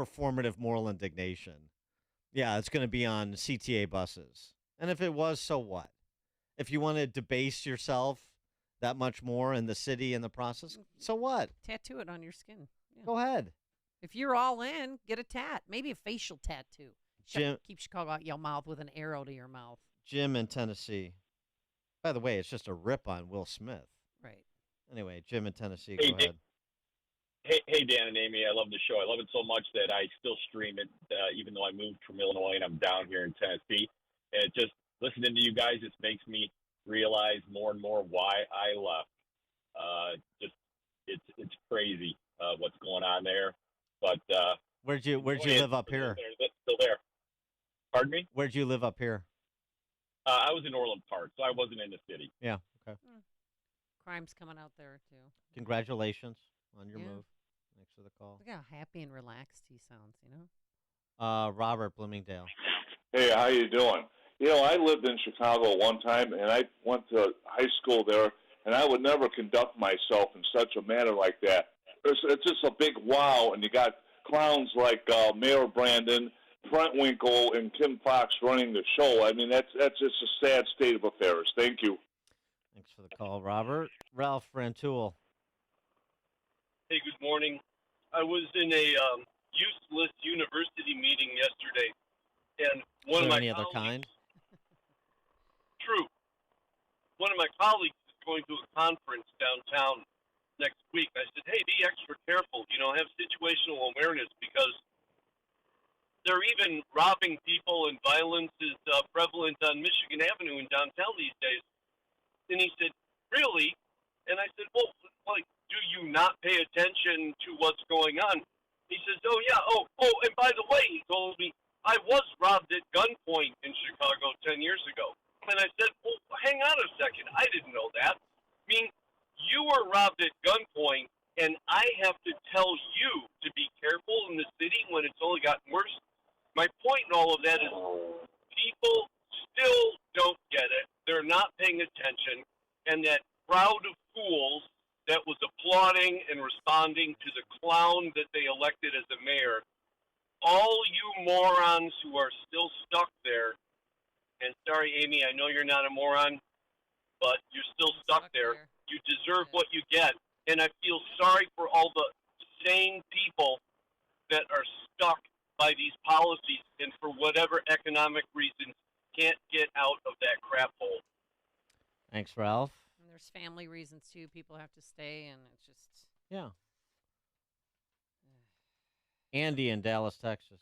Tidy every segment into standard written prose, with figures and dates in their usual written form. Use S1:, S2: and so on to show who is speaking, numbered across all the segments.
S1: performative moral indignation. Yeah, it's going to be on CTA buses. And if it was, so what? If you want to debase yourself that much more in the city in the process, so what?
S2: Tattoo it on your skin. Yeah.
S1: Go ahead.
S2: If you're all in, get a tat. Maybe a facial tattoo.
S1: Jim,
S2: Keep Chicago out your mouth with an arrow to your mouth.
S1: Jim in Tennessee. By the way, it's just a rip on Will Smith.
S2: Right.
S1: Anyway, Jim in Tennessee,
S3: Hey,
S1: go ahead.
S3: Hey, Dan and Amy, I love the show. I love it so much that I still stream it, even though I moved from Illinois and I'm down here in Tennessee. And it just listening to you guys, it makes me realize more and more why I left. It's crazy what's going on there. But
S1: Where'd you live up here?
S3: Still there. Pardon me?
S1: Where'd you live up here?
S3: I was in Orland Park, so I wasn't in the city.
S1: Yeah. Okay.
S2: Crime's coming out there too.
S1: Congratulations on your move. Thanks for the call.
S2: Look how happy and relaxed he sounds.
S1: Robert Bloomingdale.
S4: Hey, how you doing? I lived in Chicago one time, and I went to high school there, and I would never conduct myself in such a manner like that. It's just a big wow, and you got clowns like Mayor Brandon, Brent Winkle, and Kim Fox running the show. I mean, that's just a sad state of affairs. Thank you.
S1: Thanks for the call, Robert. Ralph Rantoul.
S5: Hey, good morning. I was in a useless university meeting yesterday, and one of my
S1: any other
S5: colleagues,
S1: kind?
S5: True. One of my colleagues is going to a conference downtown next week. I said, hey, be extra careful, have situational awareness, because they're even robbing people, and violence is prevalent on Michigan Avenue in downtown these days. And he said, really? And I said, well, do you not pay attention to what's going on? He says, oh, yeah, and by the way, he told me, I was robbed at gunpoint in Chicago 10 years ago. And I said, well, hang on a second. I didn't know that. I mean, you were robbed at gunpoint, and I have to tell you to be careful in the city when it's only gotten worse. My point in all of that is people still don't get it. They're not paying attention. And that crowd of fools that was applauding and responding to the clown that they elected as a mayor, all you morons who are still stuck there, and sorry, Amy, I know you're not a moron, but you're still stuck there. You deserve what you get. And I feel sorry for all the sane people that are stuck by these policies and for whatever economic reasons can't get out of that crap hole.
S1: Thanks, Ralph.
S2: And there's family reasons, too. People have to stay, and it's just...
S1: Yeah. Andy in Dallas, Texas.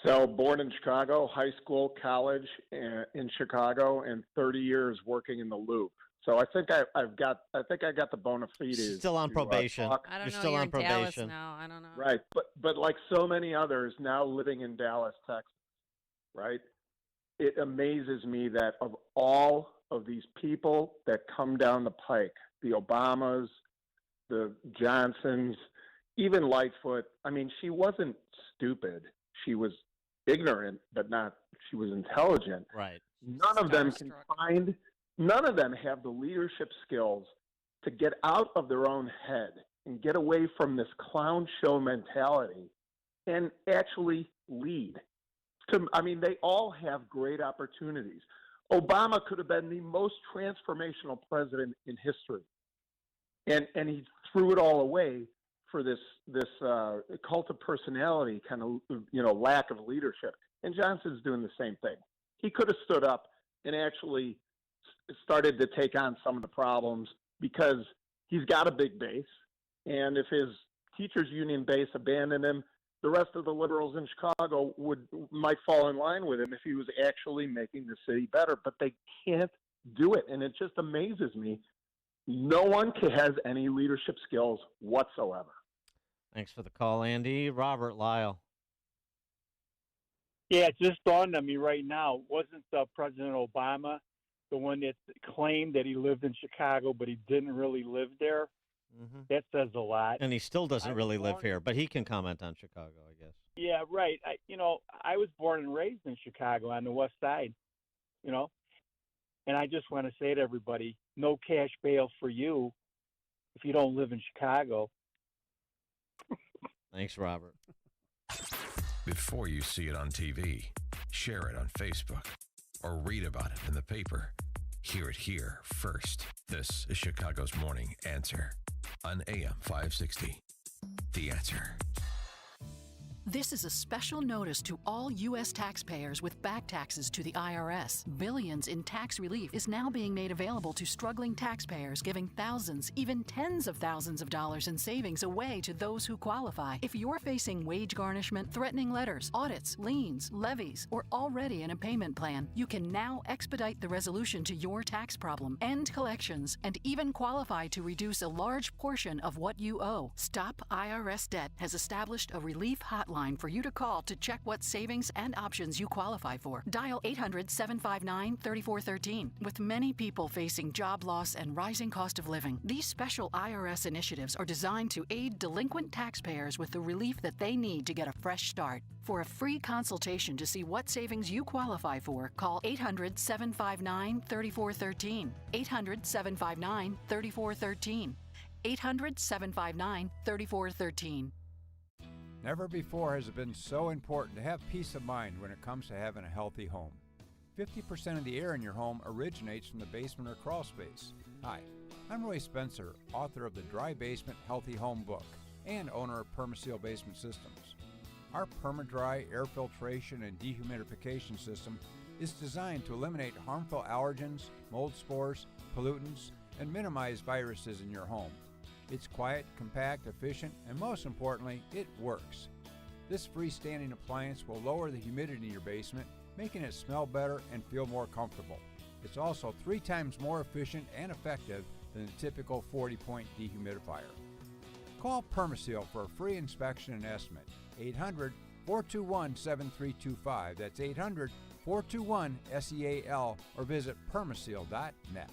S6: So, born in Chicago, high school, college in Chicago, and 30 years working in the Loop. So I think I got the bona fides.
S1: Still on probation.
S2: I don't
S1: You're
S2: know.
S1: still
S2: You're
S1: on
S2: in
S1: probation.
S2: Dallas now. I don't know.
S6: Right, but like so many others now living in Dallas, Texas, right? It amazes me that of all of these people that come down the pike, the Obamas, the Johnsons, even Lightfoot, I mean, she wasn't stupid. She was ignorant, but she was intelligent.
S1: Right.
S6: None of them have the leadership skills to get out of their own head and get away from this clown show mentality and actually lead. They all have great opportunities. Obama could have been the most transformational president in history. And he threw it all away for this cult of personality kind of, lack of leadership. And Johnson's doing the same thing. He could have stood up and actually started to take on some of the problems because he's got a big base. And if his teachers union base abandoned him, the rest of the liberals in Chicago might fall in line with him if he was actually making the city better. But they can't do it. And it just amazes me. No one has any leadership skills whatsoever.
S1: Thanks for the call, Andy. Robert Lyle.
S7: Yeah, it just dawned on me right now. Wasn't President Obama the one that claimed that he lived in Chicago, but he didn't really live there?
S1: Mm-hmm.
S7: That says a lot.
S1: And he still doesn't really live here, but he can comment on Chicago, I guess.
S7: Yeah, right. I was born and raised in Chicago on the west side, and I just want to say to everybody, no cash bail for you if you don't live in Chicago.
S1: Thanks, Robert.
S8: before you see it on TV, share it on Facebook, or read about it in the paper. Hear it here first. This is Chicago's Morning Answer on AM 560. The Answer.
S9: This is a special notice to all U.S. taxpayers with back taxes to the IRS. Billions in tax relief is now being made available to struggling taxpayers, giving thousands, even tens of thousands of dollars in savings away to those who qualify. If you're facing wage garnishment, threatening letters, audits, liens, levies, or already in a payment plan, you can now expedite the resolution to your tax problem, end collections, and even qualify to reduce a large portion of what you owe. Stop IRS Debt has established a relief hotline for you to call to check what savings and options you qualify for. Dial 800-759-3413. With many people facing job loss and rising cost of living, these special IRS initiatives are designed to aid delinquent taxpayers with the relief that they need to get a fresh start. For a free consultation to see what savings you qualify for, call 800-759-3413. 800-759-3413. 800-759-3413.
S10: Never before has it been so important to have peace of mind when it comes to having a healthy home. 50% of the air in your home originates from the basement or crawl space. Hi, I'm Roy Spencer, author of the Dry Basement Healthy Home book and owner of Permaseal Basement Systems. Our PermaDry air filtration and dehumidification system is designed to eliminate harmful allergens, mold spores, pollutants, and minimize viruses in your home. It's quiet, compact, efficient, and most importantly, it works. This freestanding appliance will lower the humidity in your basement, making it smell better and feel more comfortable. It's also 3 times more efficient and effective than the typical 40-point dehumidifier. Call Permaseal for a free inspection and estimate. 800-421-7325. That's 800-421-SEAL or visit permaseal.net.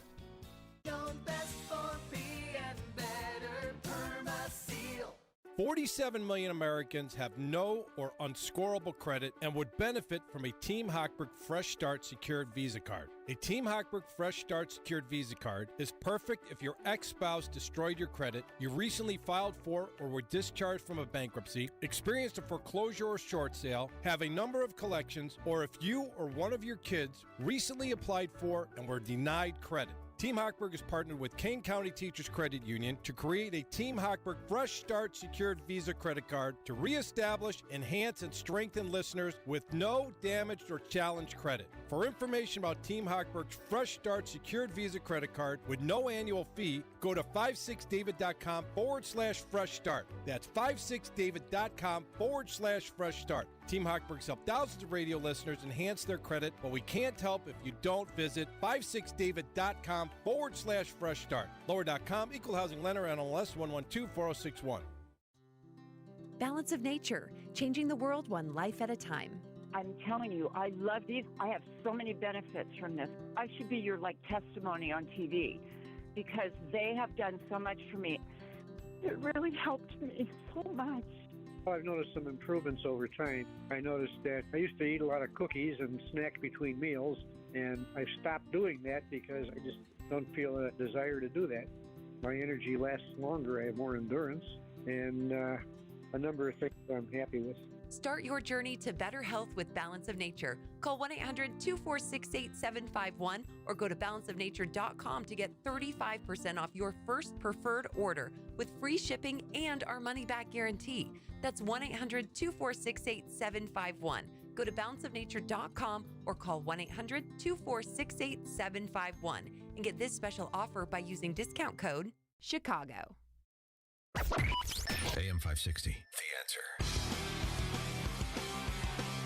S11: 47 million Americans have no or unscorable credit and would benefit from a Team Hochberg Fresh Start Secured Visa Card. A Team Hochberg Fresh Start Secured Visa Card is perfect if your ex-spouse destroyed your credit, you recently filed for or were discharged from a bankruptcy, experienced a foreclosure or short sale, have a number of collections, or if you or one of your kids recently applied for and were denied credit. Team Hochberg is partnered with Kane County Teachers Credit Union to create a Team Hochberg Fresh Start Secured Visa Credit Card to reestablish, enhance, and strengthen listeners with no damaged or challenged credit. For information about Team Hochberg's Fresh Start Secured Visa Credit Card with no annual fee, go to 56david.com/fresh start. That's 56david.com/fresh start. Team Hochberg's helped thousands of radio listeners enhance their credit, but we can't help if you don't visit 56david.com/fresh start. Lower.com, equal housing lender, NMLS 1124061.
S12: Balance of Nature, changing the world one life at a time.
S13: I'm telling you, I love these. I have so many benefits from this. I should be your testimony on TV because they have done so much for me. It really helped me so much.
S14: I've noticed some improvements over time. I noticed that I used to eat a lot of cookies and snack between meals, and I've stopped doing that because I just don't feel a desire to do that. My energy lasts longer. I have more endurance, and a number of things I'm happy with.
S12: Start your journey to better health with Balance of Nature. Call 1-800-246-8751 or go to balanceofnature.com to get 35% off your first preferred order with free shipping and our money-back guarantee. That's 1-800-246-8751. Go to balanceofnature.com or call 1-800-246-8751 and get this special offer by using discount code CHICAGO.
S8: AM 560, The Answer.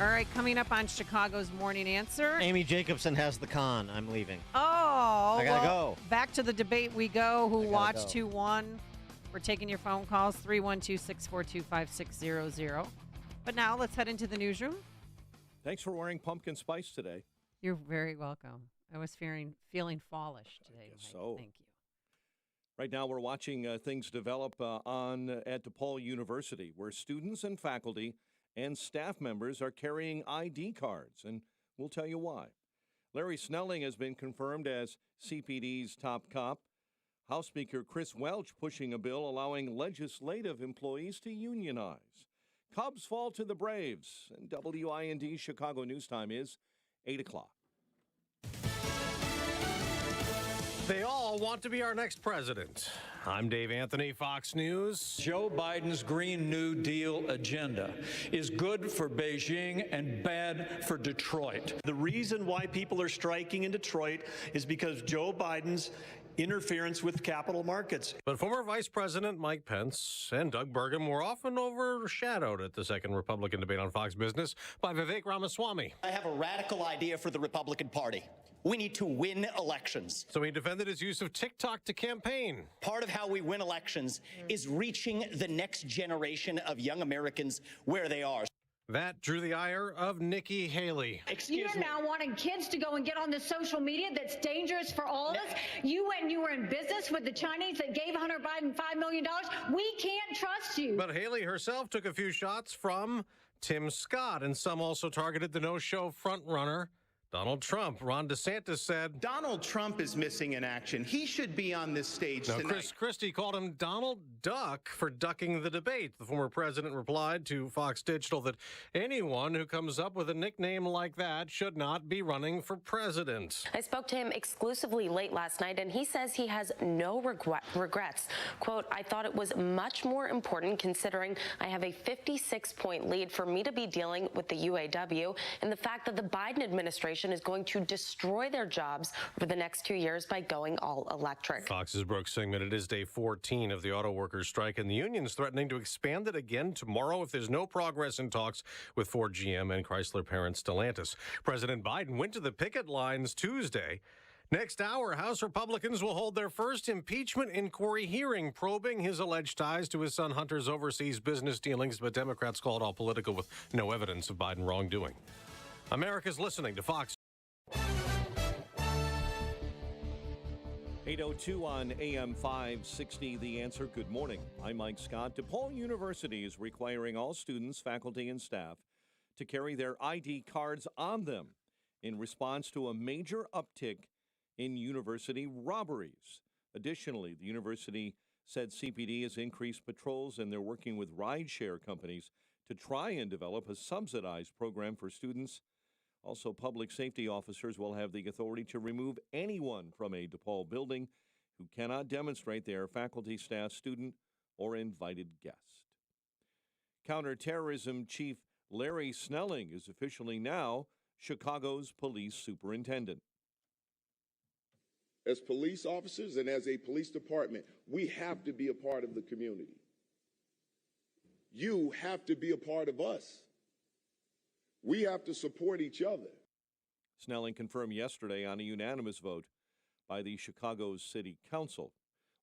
S2: All right, coming up on Chicago's Morning Answer.
S1: Amy Jacobson has the con. I'm leaving.
S2: Oh,
S1: I gotta go.
S2: Back to the debate we go. Who watched,
S1: go.
S2: who won? We're taking your phone calls, 312-642-5600. But now let's head into the newsroom.
S15: Thanks for wearing pumpkin spice today.
S2: You're very welcome. I was feeling fallish today.
S15: I guess so.
S2: Thank you.
S15: Right now we're watching things develop at DePaul University, where students and faculty and staff members are carrying ID cards, and we'll tell you why. Larry Snelling has been confirmed as CPD's top cop. House Speaker Chris Welch pushing a bill allowing legislative employees to unionize. Cubs fall to the Braves. And WIND Chicago News Time is 8 o'clock.
S11: They all want to be our next president. I'm Dave Anthony, Fox News.
S16: Joe Biden's Green New Deal agenda is good for Beijing and bad for Detroit.
S17: The reason why people are striking in Detroit is because Joe Biden's interference with capital markets.
S11: But former Vice President Mike Pence and Doug Burgum were often overshadowed at the second Republican debate on Fox Business by Vivek Ramaswamy.
S18: I have a radical idea for the Republican Party. We need to win elections.
S11: So he defended his use of TikTok to campaign.
S18: Part of how we win elections is reaching the next generation of young Americans where they are.
S11: That drew the ire of Nikki Haley.
S19: You're now wanting kids to go and get on the social media that's dangerous for all of us. You went and you were in business with the Chinese that gave Hunter Biden $5 million. We can't trust you.
S11: But Haley herself took a few shots from Tim Scott, and some also targeted the no-show frontrunner, Donald Trump. Ron DeSantis said
S20: Donald Trump is missing in action. He should be on this stage tonight.
S11: Chris Christie called him Donald Duck for ducking the debate. The former president replied to Fox Digital that anyone who comes up with a nickname like that should not be running for president.
S21: I spoke to him exclusively late last night, and he says he has no regrets. Quote, I thought it was much more important considering I have a 56-point lead for me to be dealing with the UAW and the fact that the Biden administration is going to destroy their jobs over the next 2 years by going all electric.
S11: Fox's Brooks Singman, it is day 14 of the auto workers strike, and the union's threatening to expand it again tomorrow if there's no progress in talks with Ford, GM, and Chrysler parent Stellantis. President Biden went to the picket lines Tuesday. Next hour, House Republicans will hold their first impeachment inquiry hearing, probing his alleged ties to his son Hunter's overseas business dealings, but Democrats call it all political with no evidence of Biden wrongdoing. America's listening to Fox.
S15: 8:02 on AM 560, The Answer. Good morning. I'm Mike Scott. DePaul University is requiring all students, faculty, and staff to carry their ID cards on them in response to a major uptick in university robberies. Additionally, the university said CPD has increased patrols, and they're working with rideshare companies to try and develop a subsidized program for students. Also, public safety officers will have the authority to remove anyone from a DePaul building who cannot demonstrate they are faculty, staff, student, or invited guest. Counterterrorism Chief Larry Snelling is officially now Chicago's police superintendent.
S22: As police officers and as a police department, we have to be a part of the community. You have to be a part of us. We have to support each other.
S15: Snelling confirmed yesterday on a unanimous vote by the Chicago City Council.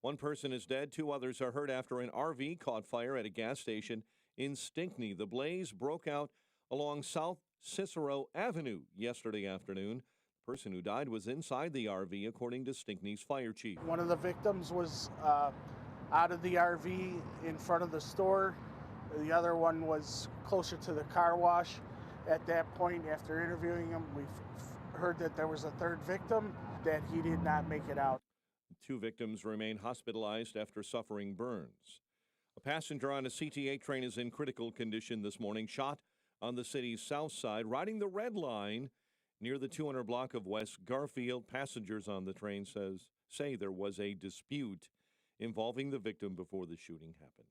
S15: One person is dead, 2 others are hurt after an RV caught fire at a gas station in Stinkney. The blaze broke out along South Cicero Avenue yesterday afternoon. The person who died was inside the RV, according to Stinkney's fire chief.
S23: One of the victims was out of the RV in front of the store. The other one was closer to the car wash. At that point, after interviewing him, we heard that there was a third victim, that he did not make it out.
S15: 2 victims remain hospitalized after suffering burns. A passenger on a CTA train is in critical condition this morning, shot on the city's south side, riding the red line near the 200 block of West Garfield. Passengers on the train say there was a dispute involving the victim before the shooting happened.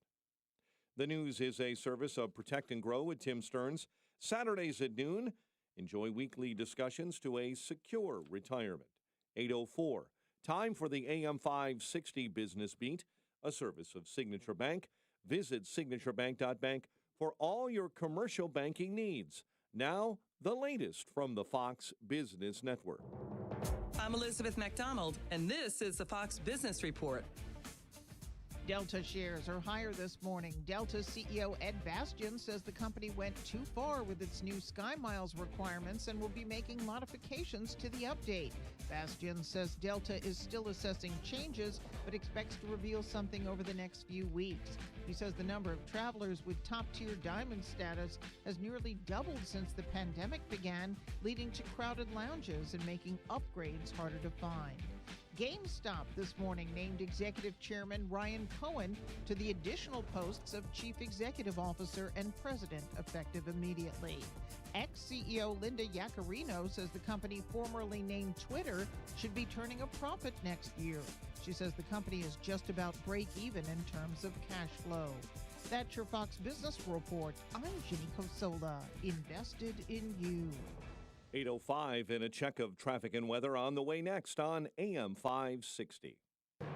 S15: The News is a service of Protect and Grow with Tim Stearns. Saturdays at noon, enjoy weekly discussions to a secure retirement. 8:04, time for the AM 560 Business Beat, a service of Signature Bank. Visit signaturebank.bank for all your commercial banking needs. Now, the latest from the Fox Business Network.
S24: I'm Elizabeth McDonald, and this is the Fox Business Report.
S25: Delta shares are higher this morning. Delta CEO Ed Bastian says the company went too far with its new SkyMiles requirements and will be making modifications to the update. Bastian says Delta is still assessing changes, but expects to reveal something over the next few weeks. He says the number of travelers with top-tier diamond status has nearly doubled since the pandemic began, leading to crowded lounges and making upgrades harder to find. GameStop this morning named Executive Chairman Ryan Cohen to the additional posts of Chief Executive Officer and President effective immediately. Ex-CEO Linda Yaccarino says the company formerly named Twitter should be turning a profit next year. She says the company is just about break even in terms of cash flow. That's your Fox Business Report. I'm Ginny Cosola, invested in you.
S15: 8:05 and a check of traffic and weather on the way next on AM 560.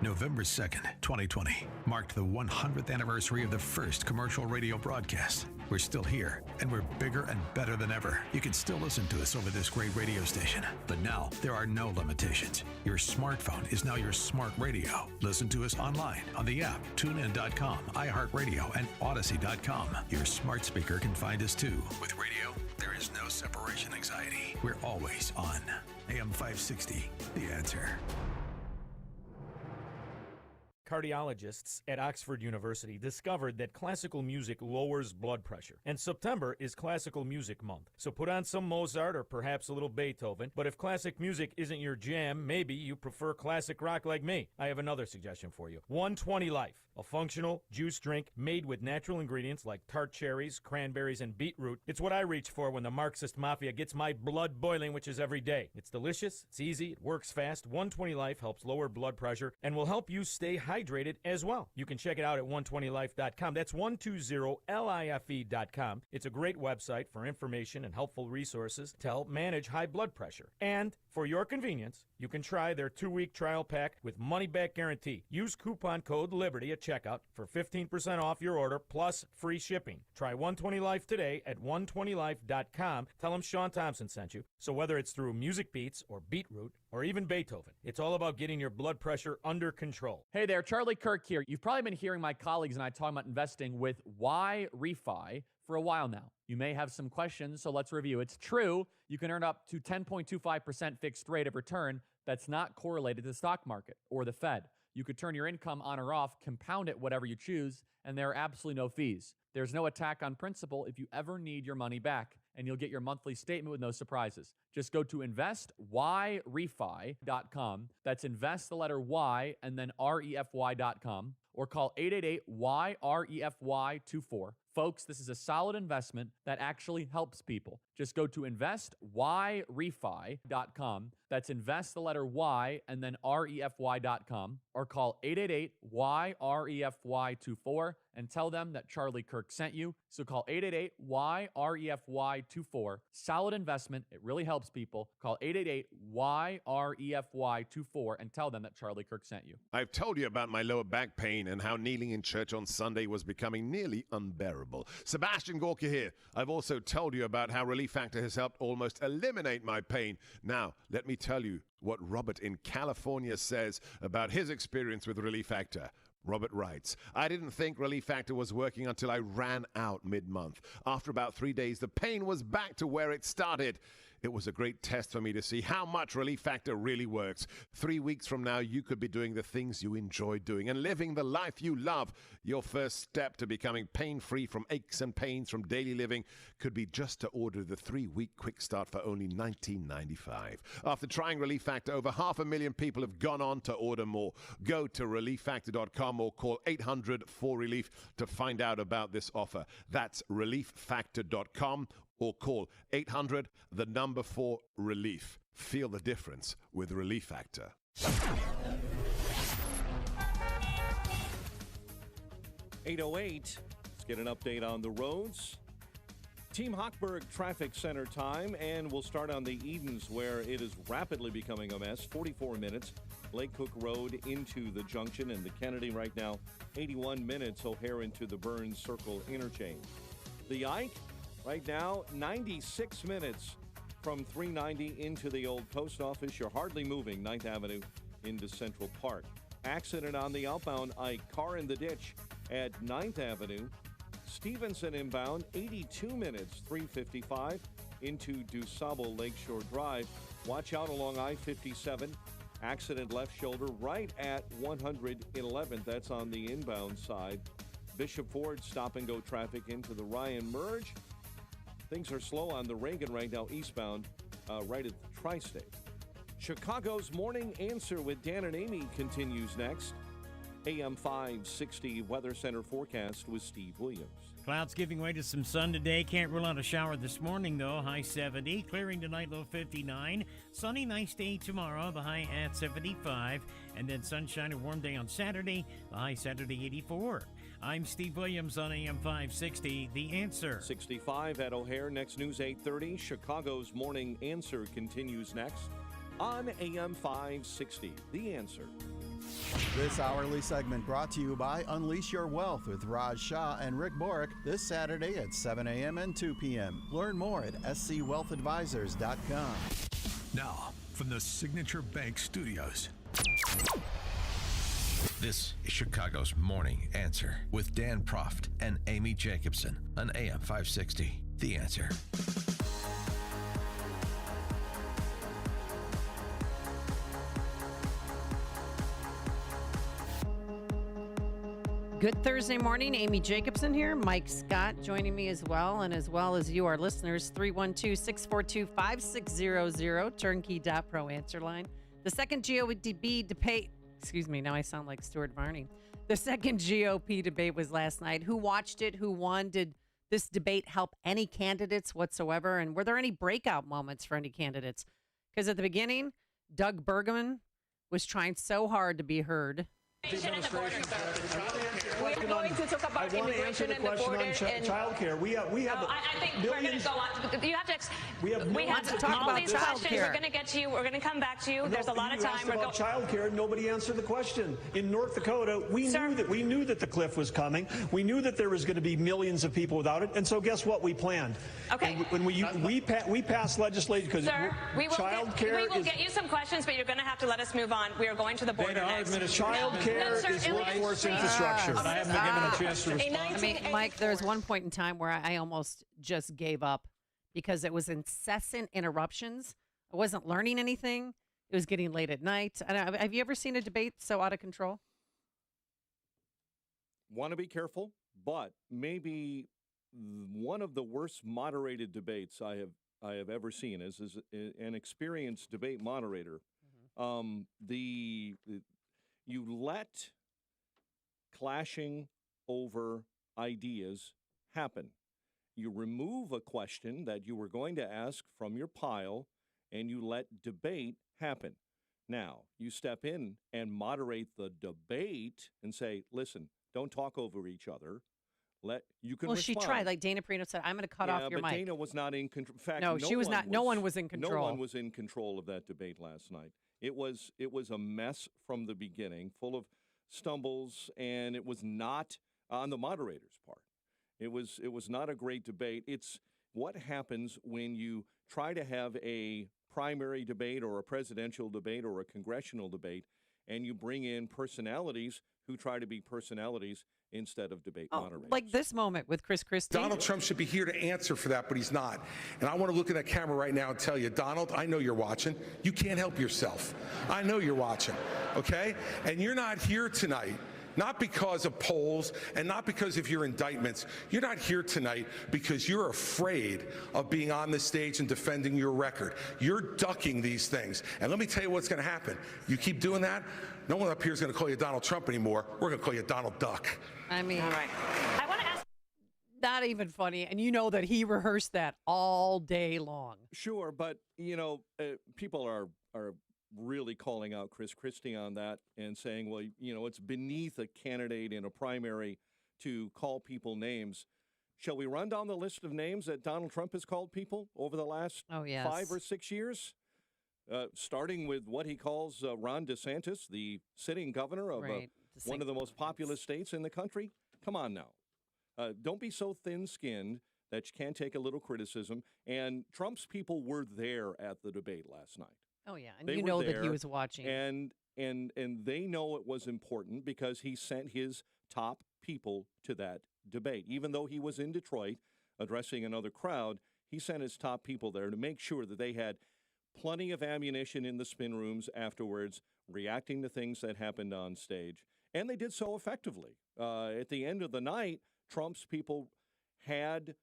S8: November 2nd, 2020, marked the 100th anniversary of the first commercial radio broadcast. We're still here, and we're bigger and better than ever. You can still listen to us over this great radio station, but now there are no limitations. Your smartphone is now your smart radio. Listen to us online on the app, TuneIn.com, iHeartRadio, and Odyssey.com. Your smart speaker can find us too. With radio, there is no separation anxiety. We're always on. AM 560, The Answer.
S3: Cardiologists at Oxford University discovered that classical music lowers blood pressure. And September is Classical Music Month. So put on some Mozart or perhaps a little Beethoven. But if classic music isn't your jam, maybe you prefer classic rock like me. I have another suggestion for you. 120 Life, a functional juice drink made with natural ingredients like tart cherries, cranberries, and beetroot. It's what I reach for when the Marxist mafia gets my blood boiling, which is every day. It's delicious, it's easy, it works fast. 120 Life helps lower blood pressure and will help you stay hydrated as well. You can check it out at 120life.com. That's 120life.com. It's a great website for information and helpful resources to help manage high blood pressure. And for your convenience, you can try their 2-week trial pack with money-back guarantee. Use coupon code LIBERTY at checkout for 15% off your order plus free shipping. Try 120 Life today at 120life.com. Tell them Sean Thompson sent you. So whether it's through Music Beats or Beetroot or even Beethoven, it's all about getting your blood pressure under control.
S4: Hey there, Charlie Kirk here. You've probably been hearing my colleagues and I talking about investing with Y Refi for a while now. You may have some questions, so let's review. It's true, you can earn up to 10.25% fixed rate of return that's not correlated to the stock market or the Fed. You could turn your income on or off, compound it whatever you choose, and there are absolutely no fees. There's no attack on principal if you ever need your money back, and you'll get your monthly statement with no surprises. Just go to investyrefi.com. That's invest the letter Y and then REFY.com, or call 888-YREFY24. Folks, this is a solid investment that actually helps people. Just go to investyrefi.com. That's invest the letter Y and then REFY.com, or call 888-YREFY24 and tell them that Charlie Kirk sent you. So call 888-YREFY24. Solid investment. It really helps people. Call 888-YREFY24 and tell them that Charlie Kirk sent you.
S5: I've told you about my lower back pain and how kneeling in church on Sunday was becoming nearly unbearable. Sebastian Gorka here. I've also told you about how Relief Factor has helped almost eliminate my pain. Now, let me tell you what Robert in California says about his experience with Relief Factor. Robert writes, I didn't think Relief Factor was working until I ran out mid-month. After about 3 days, the pain was back to where it started. It was a great test for me to see how much Relief Factor really works. 3 weeks from now, you could be doing the things you enjoy doing and living the life you love. Your first step to becoming pain-free from aches and pains from daily living could be just to order the 3-week quick start for only $19.95. After trying Relief Factor, over 500,000 people have gone on to order more. Go to relieffactor.com or call 800-4RELIEF to find out about this offer. That's relieffactor.com or call 800-4RELIEF. Feel the difference with Relief Factor.
S15: 8:08. Let's get an update on the roads. Team Hochberg Traffic Center time, and we'll start on the Edens, where it is rapidly becoming a mess. 44 minutes. Lake Cook Road into the junction and the Kennedy right now. 81 minutes. O'Hare into the Burns Circle interchange. The Ike right now, 96 minutes from 390 into the old post office. You're hardly moving 9th Avenue into Central Park. Accident on the outbound Ike. Car in the ditch at 9th Avenue. Stevenson inbound, 82 minutes, 355 into DuSable Lakeshore Drive. Watch out along I-57. Accident left shoulder right at 111th. That's on the inbound side. Bishop Ford stop-and-go traffic into the Ryan merge. Things are slow on the Reagan right now eastbound, right at the Tri-State. Chicago's Morning Answer with Dan and Amy continues next. AM 560 Weather Center forecast with Steve Williams.
S6: Clouds giving way to some sun today. Can't rule out a shower this morning, though. High 70. Clearing tonight, low 59. Sunny, nice day tomorrow. The high at 75. And then sunshine, a warm day on Saturday. The high Saturday, 84. I'm Steve Williams on AM 560. The Answer.
S15: 65 at O'Hare. Next news 8:30. Chicago's Morning Answer continues next on AM 560. The Answer.
S7: This hourly segment brought to you by Unleash Your Wealth with Raj Shah and Rick Borick this Saturday at 7 a.m. and 2 p.m. Learn more at scwealthadvisors.com.
S8: Now, from the Signature Bank Studios, this is Chicago's Morning Answer with Dan Proft and Amy Jacobson on AM 560. The Answer.
S2: Good Thursday morning. Amy Jacobson here. Mike Scott joining me as well. And as well as you, our listeners, 312-642-5600, turnkey.pro answer line. The second GOP debate, excuse me, now I sound like Stuart Varney. The second GOP debate was last night. Who watched it? Who won? Did this debate help any candidates whatsoever? And were there any breakout moments for any candidates? Because at the beginning, Doug Bergman was trying so hard to be heard.
S9: We're going to talk about immigration and the border and
S17: child care. We have
S9: I think we're going to go on. You have to.
S17: We have
S9: to talk about these questions. We're going to get to you. We're going to come back to you. There's a lot of time.
S17: We're about child care. Nobody answered the question. In North Dakota, we knew that the cliff was coming. We knew that there was going to be millions of people without it. And so guess what? We planned.
S9: Okay.
S17: And when we passed legislation because child care.
S9: We will get you some questions, but you're going to have to let us move on. We are going to the border next.
S17: Child care is workforce infrastructure. I haven't been given a chance to respond.
S2: I mean, Mike, there was one point in time where I almost just gave up because it was incessant interruptions. I wasn't learning anything. It was getting late at night. Have you ever seen a debate so out of control?
S15: Want to be careful, but maybe one of the worst moderated debates I have ever seen is an experienced debate moderator. You let clashing over ideas happen. You remove a question that you were going to ask from your pile, and you let debate happen. Now, you step in and moderate the debate and say, listen, don't talk over each other. You can respond.
S2: She tried. Like Dana Perino said, I'm going to cut off your
S15: but
S2: mic.
S15: Dana was not in control. In fact,
S2: no, she was not. No one was in control.
S15: No one was in control of that debate last night. It was a mess from the beginning, full of stumbles, and it was not on the moderator's part. It was not a great debate. It's what happens when you try to have a primary debate or a presidential debate or a congressional debate, and you bring in personalities who try to be personalities instead of debate moderators.
S2: Like this moment with Chris Christie.
S10: Donald Trump should be here to answer for that, but he's not. And I want to look in that camera right now and tell you, Donald, I know you're watching. You can't help yourself. I know you're watching, okay? And you're not here tonight, not because of polls and not because of your indictments. You're not here tonight because you're afraid of being on the stage and defending your record. You're ducking these things. And let me tell you what's going to happen. You keep doing that, no one up here is going to call you Donald Trump anymore. We're going to call you Donald Duck.
S2: I mean,
S9: all right. I want to ask.
S2: Not even funny. And you know that he rehearsed that all day long.
S15: Sure, but, people are really calling out Chris Christie on that and saying, well, it's beneath a candidate in a primary to call people names. Shall we run down the list of names that Donald Trump has called people over the last 5 or 6 years? Starting with what he calls Ron DeSantis, the sitting governor of one of the most populous states in the country. Come on now. Don't be so thin-skinned that you can't take a little criticism. And Trump's people were there at the debate last night.
S2: Oh, yeah. And you know that he was watching.
S15: And they know it was important because he sent his top people to that debate. Even though he was in Detroit addressing another crowd, he sent his top people there to make sure that they had plenty of ammunition in the spin rooms afterwards, reacting to things that happened on stage. And they did so effectively. At the end of the night, Trump's people had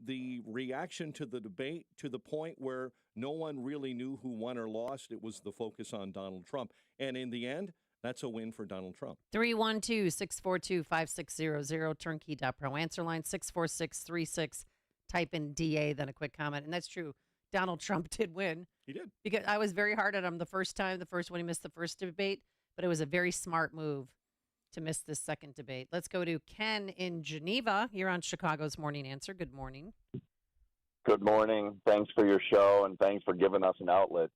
S15: the reaction to the debate to the point where no one really knew who won or lost. It was the focus on Donald Trump. And in the end, that's a win for Donald Trump.
S2: 312-642-5600, turnkey.pro. Answer line 64636. Type in DA, then a quick comment. And that's true. Donald Trump did win.
S15: He did.
S2: Because I was very hard on him the first when he missed the first debate, but it was a very smart move to miss this second debate. Let's go to Ken in Geneva. You're on Chicago's Morning Answer. Good morning.
S1: Good morning. Thanks for your show, and thanks for giving us an outlet.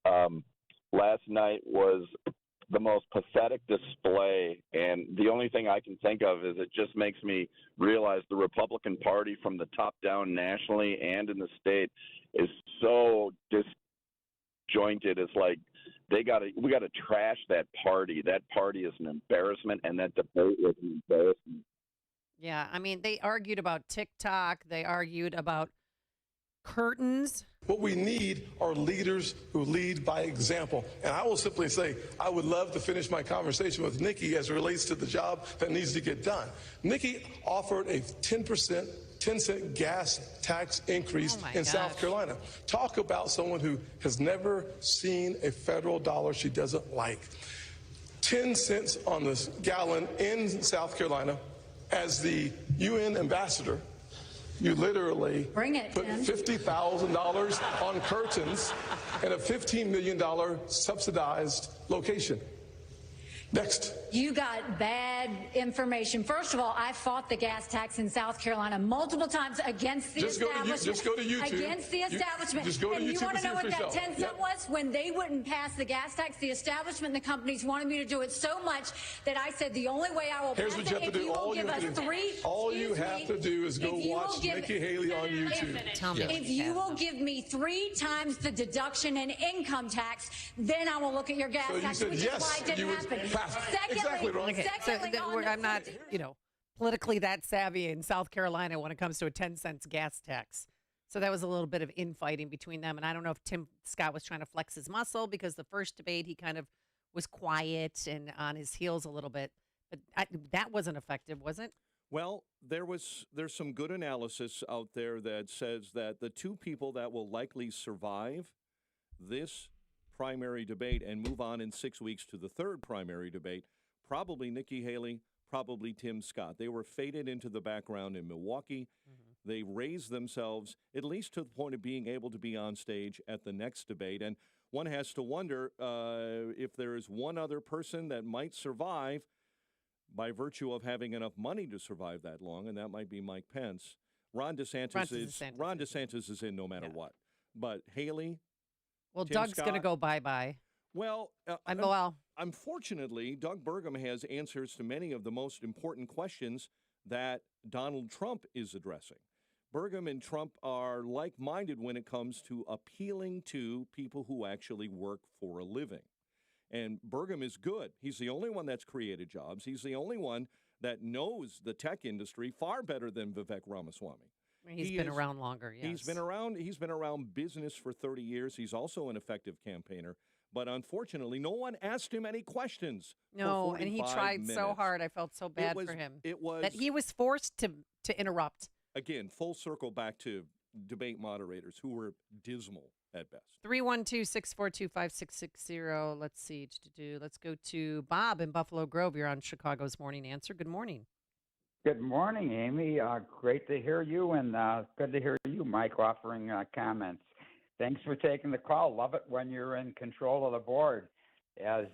S1: Last night was the most pathetic display, and the only thing I can think of is it just makes me realize the Republican Party from the top down nationally and in the state is so disjointed. It's like we got to trash that party. That party is an embarrassment, and that debate was an embarrassment.
S2: Yeah, I mean, they argued about TikTok. They argued about curtains.
S10: What we need are leaders who lead by example. And I will simply say, I would love to finish my conversation with Nikki as it relates to the job that needs to get done. Nikki offered a 10-cent gas tax increase in South Carolina. Talk about someone who has never seen a federal dollar she doesn't like. 10 cents on the gallon in South Carolina. As the UN ambassador, you literally put $50,000 on curtains in a $15 million subsidized location. Next.
S19: You got bad information. First of all, I fought the gas tax in South Carolina multiple times against the establishment.
S10: Just go to YouTube.
S19: Against the establishment.
S10: Just go to
S19: and
S10: YouTube
S19: you want to know what that 10 cent was? When they wouldn't pass the gas tax, the establishment and the companies wanted me to do it so much that I said the only way I will pass it if you will give us
S10: all you have to do is go watch Nikki Haley on YouTube.
S2: Tell me.
S19: If you will give me 3 times the deduction in income tax, then I will look at your gas tax,
S10: said
S19: which
S10: yes,
S19: is why it didn't happen.
S10: Exactly wrong.
S2: Okay, I'm not, politically that savvy in South Carolina when it comes to a 10 cents gas tax. So that was a little bit of infighting between them. And I don't know if Tim Scott was trying to flex his muscle because the first debate he kind of was quiet and on his heels a little bit. But that wasn't effective, was it?
S15: Well, there's some good analysis out there that says that the two people that will likely survive this primary debate and move on in 6 weeks to the third primary debate, probably Nikki Haley, probably Tim Scott. They were faded into the background in Milwaukee. They raised themselves at least to the point of being able to be on stage at the next debate. And one has to wonder if there is one other person that might survive by virtue of having enough money to survive that long, and that might be Mike Pence. Ron DeSantis is in no matter what. But Haley,
S2: well,
S15: Tim
S2: Doug's going to go bye-bye.
S15: Well, unfortunately, Doug Burgum has answers to many of the most important questions that Donald Trump is addressing. Burgum and Trump are like-minded when it comes to appealing to people who actually work for a living. And Burgum is good. He's the only one that's created jobs. He's the only one that knows the tech industry far better than Vivek Ramaswamy.
S2: He's been around longer, yes.
S15: He's been around business for 30 years. He's also an effective campaigner. But unfortunately, no one asked him any questions.
S2: No, and he tried so hard. I felt so bad for him.
S15: It was
S2: that he was forced to interrupt.
S15: Again, full circle back to debate moderators who were dismal at best.
S2: 312-642-5660. Let's see. Let's go to Bob in Buffalo Grove. You're on Chicago's Morning Answer. Good morning.
S12: Good morning, Amy. Great to hear you, and good to hear you, Mike, offering comments. Thanks for taking the call. Love it when you're in control of the board. As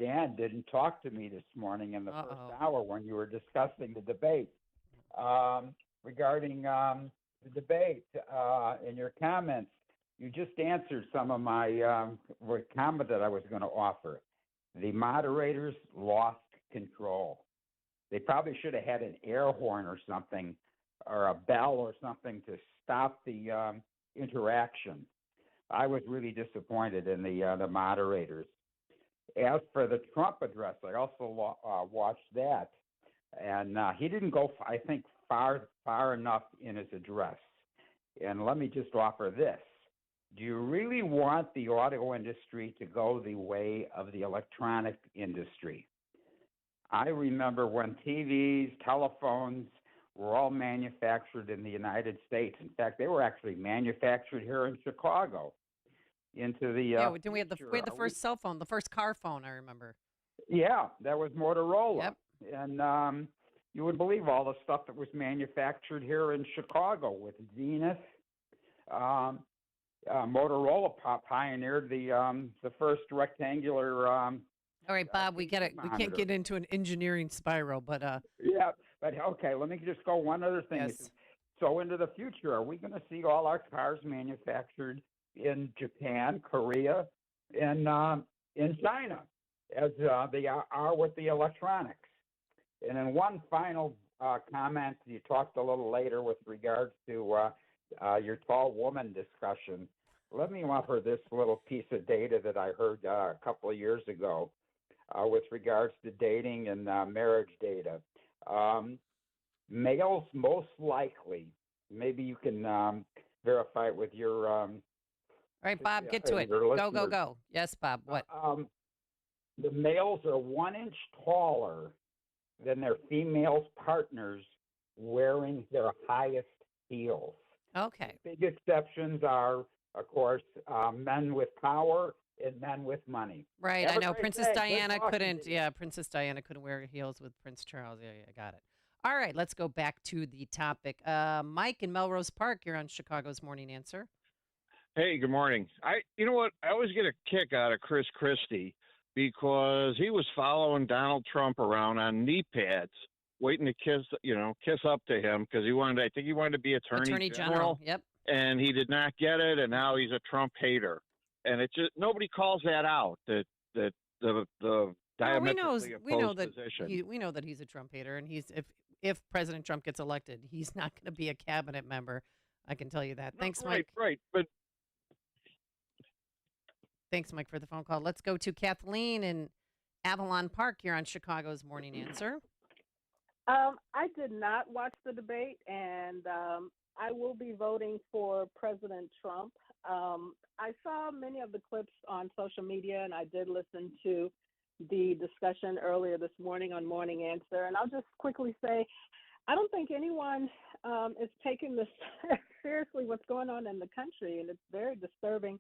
S12: Dan didn't talk to me this morning in the first hour when you were discussing the debate. Regarding the debate, in your comments, you just answered some of my comment that I was going to offer. The moderators lost control. They probably should have had an air horn or something, or a bell or something to stop the interaction. I was really disappointed in the moderators. As for the Trump address, I also watched that, and he didn't go, I think, far enough in his address. And let me just offer this. Do you really want the auto industry to go the way of the electronic industry? I remember when TVs, telephones were all manufactured in the United States. In fact, they were actually manufactured here in Chicago. Into the
S2: didn't we had the first cell phone, the first car phone, I remember.
S12: Yeah, that was Motorola. Yep. And you would believe all the stuff that was manufactured here in Chicago with Zenith. Motorola pioneered the first rectangular.
S2: All right, Bob, we can't get into an engineering spiral, but
S12: yeah, but okay, let me just go one other thing.
S2: Yes.
S12: So into the future, are we going to see all our cars manufactured in Japan, Korea, and in China, as they are with the electronics? And then one final comment, you talked a little later with regards to your tall woman discussion. Let me offer this little piece of data that I heard a couple of years ago with regards to dating and marriage data. Males most likely, maybe you can verify it with your
S2: all right, Bob, get to it. Go. Yes, Bob, what?
S12: The males are 1 inch taller than their female partners wearing their highest heels.
S2: Okay.
S12: Big exceptions are, of course, men with power and men with money.
S2: Right, I know. Princess Diana couldn't. Yeah, Princess Diana couldn't wear heels with Prince Charles. Yeah, I got it. All right, let's go back to the topic. Mike in Melrose Park, you're on Chicago's Morning Answer.
S13: Hey, good morning. You know what? I always get a kick out of Chris Christie because he was following Donald Trump around on knee pads, waiting to kiss up to him because I think he wanted to be Attorney General.
S2: Yep.
S13: And he did not get it, and now he's a Trump hater. And it just nobody calls that out. That the diametrically opposed position.
S2: We know that he's a Trump hater, and if President Trump gets elected, he's not going to be a cabinet member. I can tell you that. Thanks, Mike.
S13: Right, but.
S2: Thanks, Mike, for the phone call. Let's go to Kathleen in Avalon Park. You're on Chicago's Morning Answer.
S14: I did not watch the debate, and I will be voting for President Trump. I saw many of the clips on social media, and I did listen to the discussion earlier this morning on Morning Answer. And I'll just quickly say, I don't think anyone is taking this seriously, what's going on in the country, and it's very disturbing.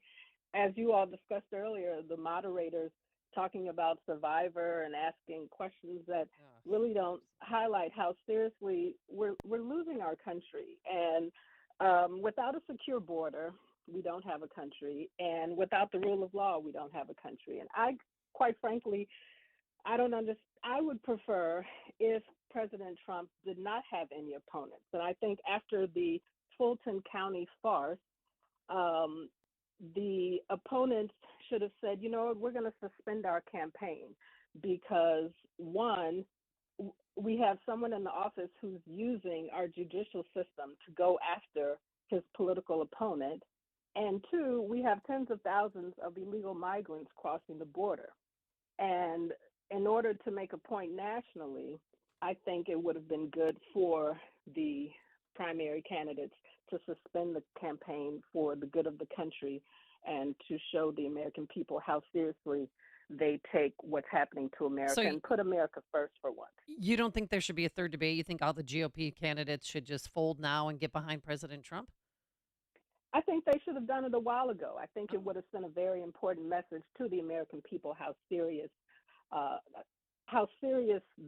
S14: As you all discussed earlier, the moderators talking about Survivor and asking questions that really don't highlight how seriously we're losing our country. And without a secure border, we don't have a country. And without the rule of law, we don't have a country. And quite frankly, I don't understand. I would prefer if President Trump did not have any opponents. And I think after the Fulton County farce, the opponents should have said, you know what, we're going to suspend our campaign because, one, we have someone in the office who's using our judicial system to go after his political opponent, and two, we have tens of thousands of illegal migrants crossing the border. And in order to make a point nationally, I think it would have been good for the primary candidates to suspend the campaign for the good of the country and to show the American people how seriously they take what's happening to America and put America first for once.
S2: You don't think there should be a third debate? You think all the GOP candidates should just fold now and get behind President Trump?
S14: I think they should have done it a while ago. I think it would have sent a very important message to the American people how serious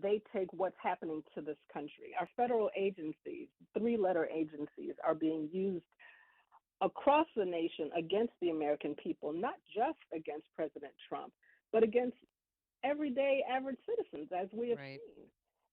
S14: they take what's happening to this country. Our federal agencies, three-letter agencies, are being used across the nation against the American people, not just against President Trump, but against everyday average citizens, as we have seen.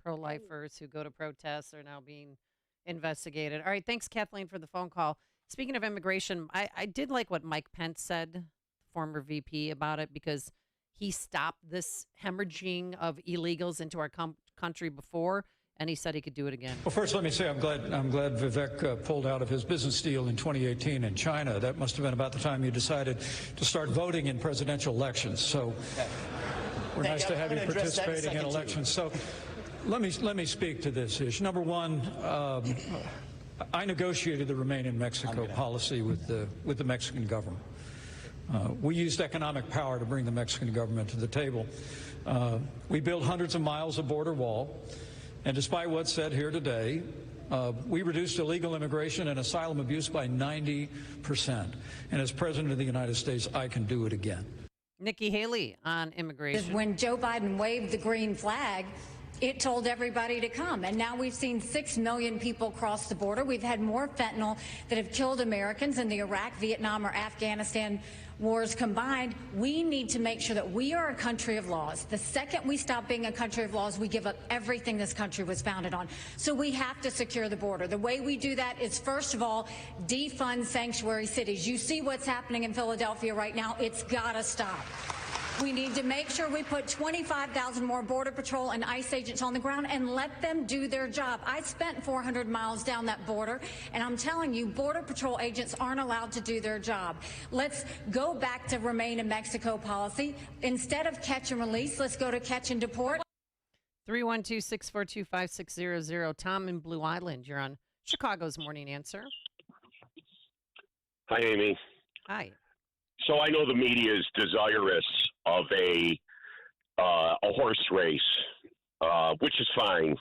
S2: Pro-lifers who go to protests are now being investigated. All right, thanks, Kathleen, for the phone call. Speaking of immigration, I did like what Mike Pence said, former VP, about it, because he stopped this hemorrhaging of illegals into our country before, and he said he could do it again.
S16: Well, first, let me say I'm glad Vivek pulled out of his business deal in 2018 in China. That must have been about the time you decided to start voting in presidential elections. So we're nice to have you participating in elections. So let me speak to this issue. Number one, I negotiated the Remain in Mexico policy with the Mexican government. We used economic power to bring the Mexican government to the table. We built hundreds of miles of border wall, and despite what's said here today, We reduced illegal immigration and asylum abuse by 90%. And as President of the United States, I can do it again.
S2: Nikki Haley on immigration.
S19: When Joe Biden waved the green flag, it told everybody to come. And now we've seen 6 million people cross the border. We've had more fentanyl that have killed Americans in the Iraq, Vietnam, or Afghanistan wars combined. We need to make sure that we are a country of laws. The second we stop being a country of laws, we give up everything this country was founded on. So we have to secure the border. The way we do that is, first of all, defund sanctuary cities. You see what's happening in Philadelphia right now. It's got to stop. We need to make sure we put 25,000 more Border Patrol and ICE agents on the ground and let them do their job. I spent 400 miles down that border, and I'm telling you, Border Patrol agents aren't allowed to do their job. Let's go back to remain in Mexico policy. Instead of catch and release, let's go to catch and deport.
S2: 312-642-5600. Tom in Blue Island, you're on Chicago's Morning Answer.
S11: Hi, Amy.
S2: Hi.
S11: So I know the media is desirous of a horse race, which is fine.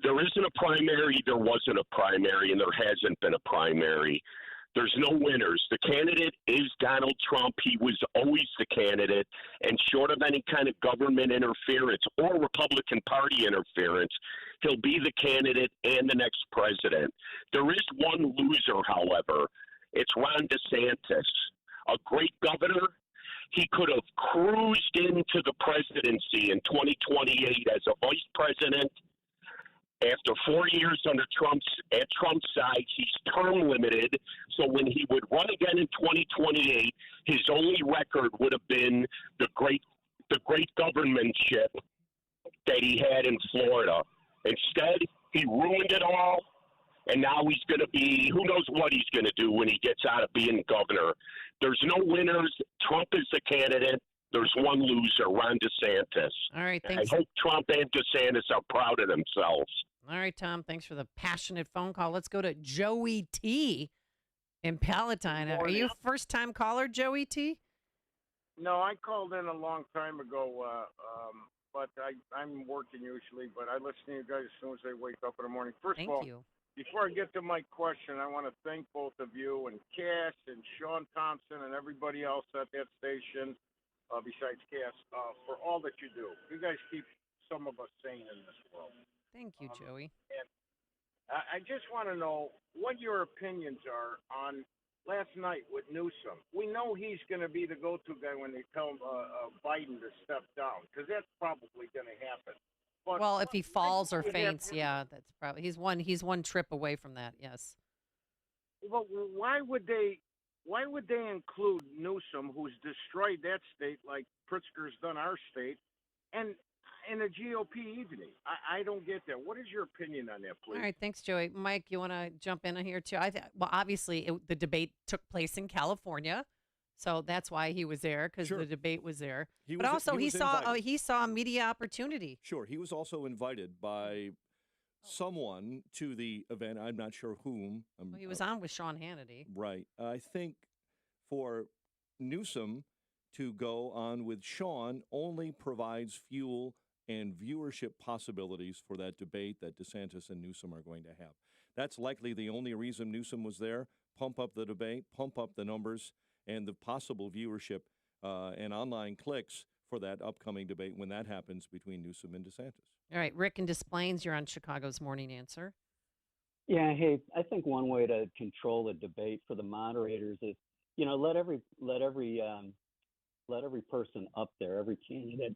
S11: There isn't a primary, there wasn't a primary, and there hasn't been a primary. There's no winners. The candidate is Donald Trump. He was always the candidate, and short of any kind of government interference or Republican Party interference, he'll be the candidate and the next president. There is one loser, however. It's Ron DeSantis. A great governor. He could have cruised into the presidency in 2028 as a vice president. After 4 years under Trump's side, he's term limited. So when he would run again in 2028, his only record would have been the great governmentship that he had in Florida. Instead, he ruined it all. And now he's going to be, who knows what he's going to do when he gets out of being governor. There's no winners. Trump is the candidate. There's one loser, Ron DeSantis.
S2: All right, thanks.
S11: I hope Trump and DeSantis are proud of themselves.
S2: All right, Tom, thanks for the passionate phone call. Let's go to Joey T. in Palatine. Are you a first-time caller, Joey T?
S18: No, I called in a long time ago, but I'm working usually, but I listen to you guys as soon as I wake up in the morning. First of all, before I get to my question, I want to thank both of you and Cass and Sean Thompson and everybody else at that station, besides Cass, for all that you do. You guys keep some of us sane in this world.
S2: Thank you, Joey.
S18: And I just want to know what your opinions are on last night with Newsom. We know he's going to be the go-to guy when they tell Biden to step down, because that's probably going to happen. But
S2: well, if he falls or faints, yeah, that's probably he's one trip away from that. Yes.
S18: Well, why would they include Newsom, who's destroyed that state like Pritzker's done our state, and in a GOP evening? I don't get that. What is your opinion on that, please?
S2: All right, thanks, Joey. Mike, you want to jump in here too? Well, obviously, the debate took place in California. So that's why he was there, because the debate was there. But also he saw a media opportunity.
S15: Sure. He was also invited by someone to the event. I'm not sure whom.
S2: Well, he was on with Sean Hannity.
S15: Right. I think for Newsom to go on with Sean only provides fuel and viewership possibilities for that debate that DeSantis and Newsom are going to have. That's likely the only reason Newsom was there. Pump up the debate, pump up the numbers, and the possible viewership and online clicks for that upcoming debate when that happens between Newsom and DeSantis.
S2: All right, Rick in Des Plaines, you're on Chicago's Morning Answer.
S20: Yeah, hey, I think one way to control the debate for the moderators is, let every person up there, every candidate,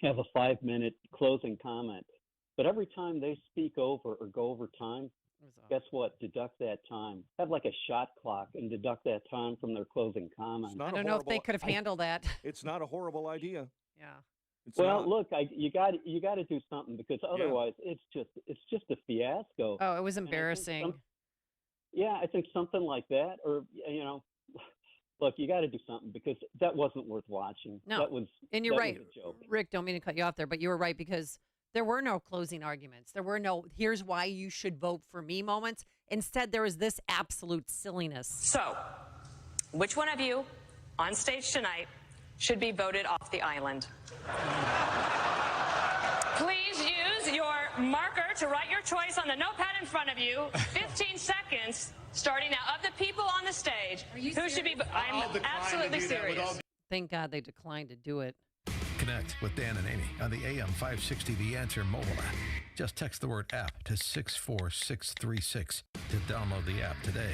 S20: have a 5-minute closing comment. But every time they speak over or go over time, guess what? Deduct that time. Have like a shot clock and deduct that time from their closing comment.
S2: I don't know if they could have handled that.
S15: It's not a horrible idea.
S2: Yeah.
S20: Look, you got to do something, because otherwise it's just a fiasco.
S2: Oh, it was embarrassing.
S20: I think something like that, or look, you got to do something, because that wasn't worth watching.
S2: No,
S20: and
S2: you're right,
S20: was a joke.
S2: Rick. Don't mean to cut you off there, but you were right, because there were no closing arguments. There were no "here's why you should vote for me" moments. Instead, there was this absolute silliness.
S9: So, which one of you on stage tonight should be voted off the island? Please use your marker to write your choice on the notepad in front of you. 15 seconds, starting now. Of the people on the stage, who should be... I'm absolutely serious.
S2: Thank God they declined to do it.
S8: Connect with Dan and Amy on the AM 560 The Answer mobile app. Just text the word app to 64636 to download the app today.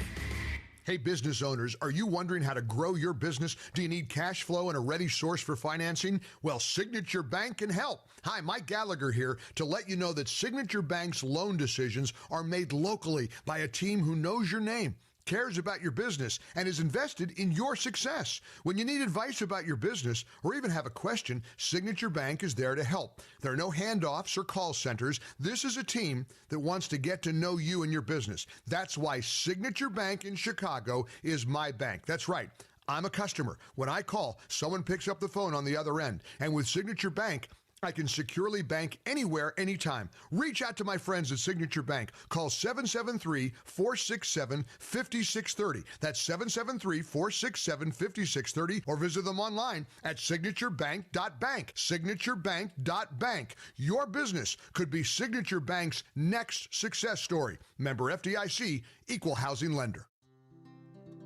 S21: Hey, business owners, are you wondering how to grow your business? Do you need cash flow and a ready source for financing? Well, Signature Bank can help. Hi, Mike Gallagher here to let you know that Signature Bank's loan decisions are made locally by a team who knows your name, cares about your business, and is invested in your success. When you need advice about your business or even have a question, Signature Bank is there to help. There are no handoffs or call centers. This is a team that wants to get to know you and your business. That's why Signature Bank in Chicago is my bank. That's right. I'm a customer. When I call, someone picks up the phone on the other end. And with Signature Bank, I can securely bank anywhere, anytime. Reach out to my friends at Signature Bank. Call 773-467-5630. That's 773-467-5630. Or visit them online at signaturebank.bank. Signaturebank.bank. Your business could be Signature Bank's next success story. Member FDIC, Equal Housing Lender.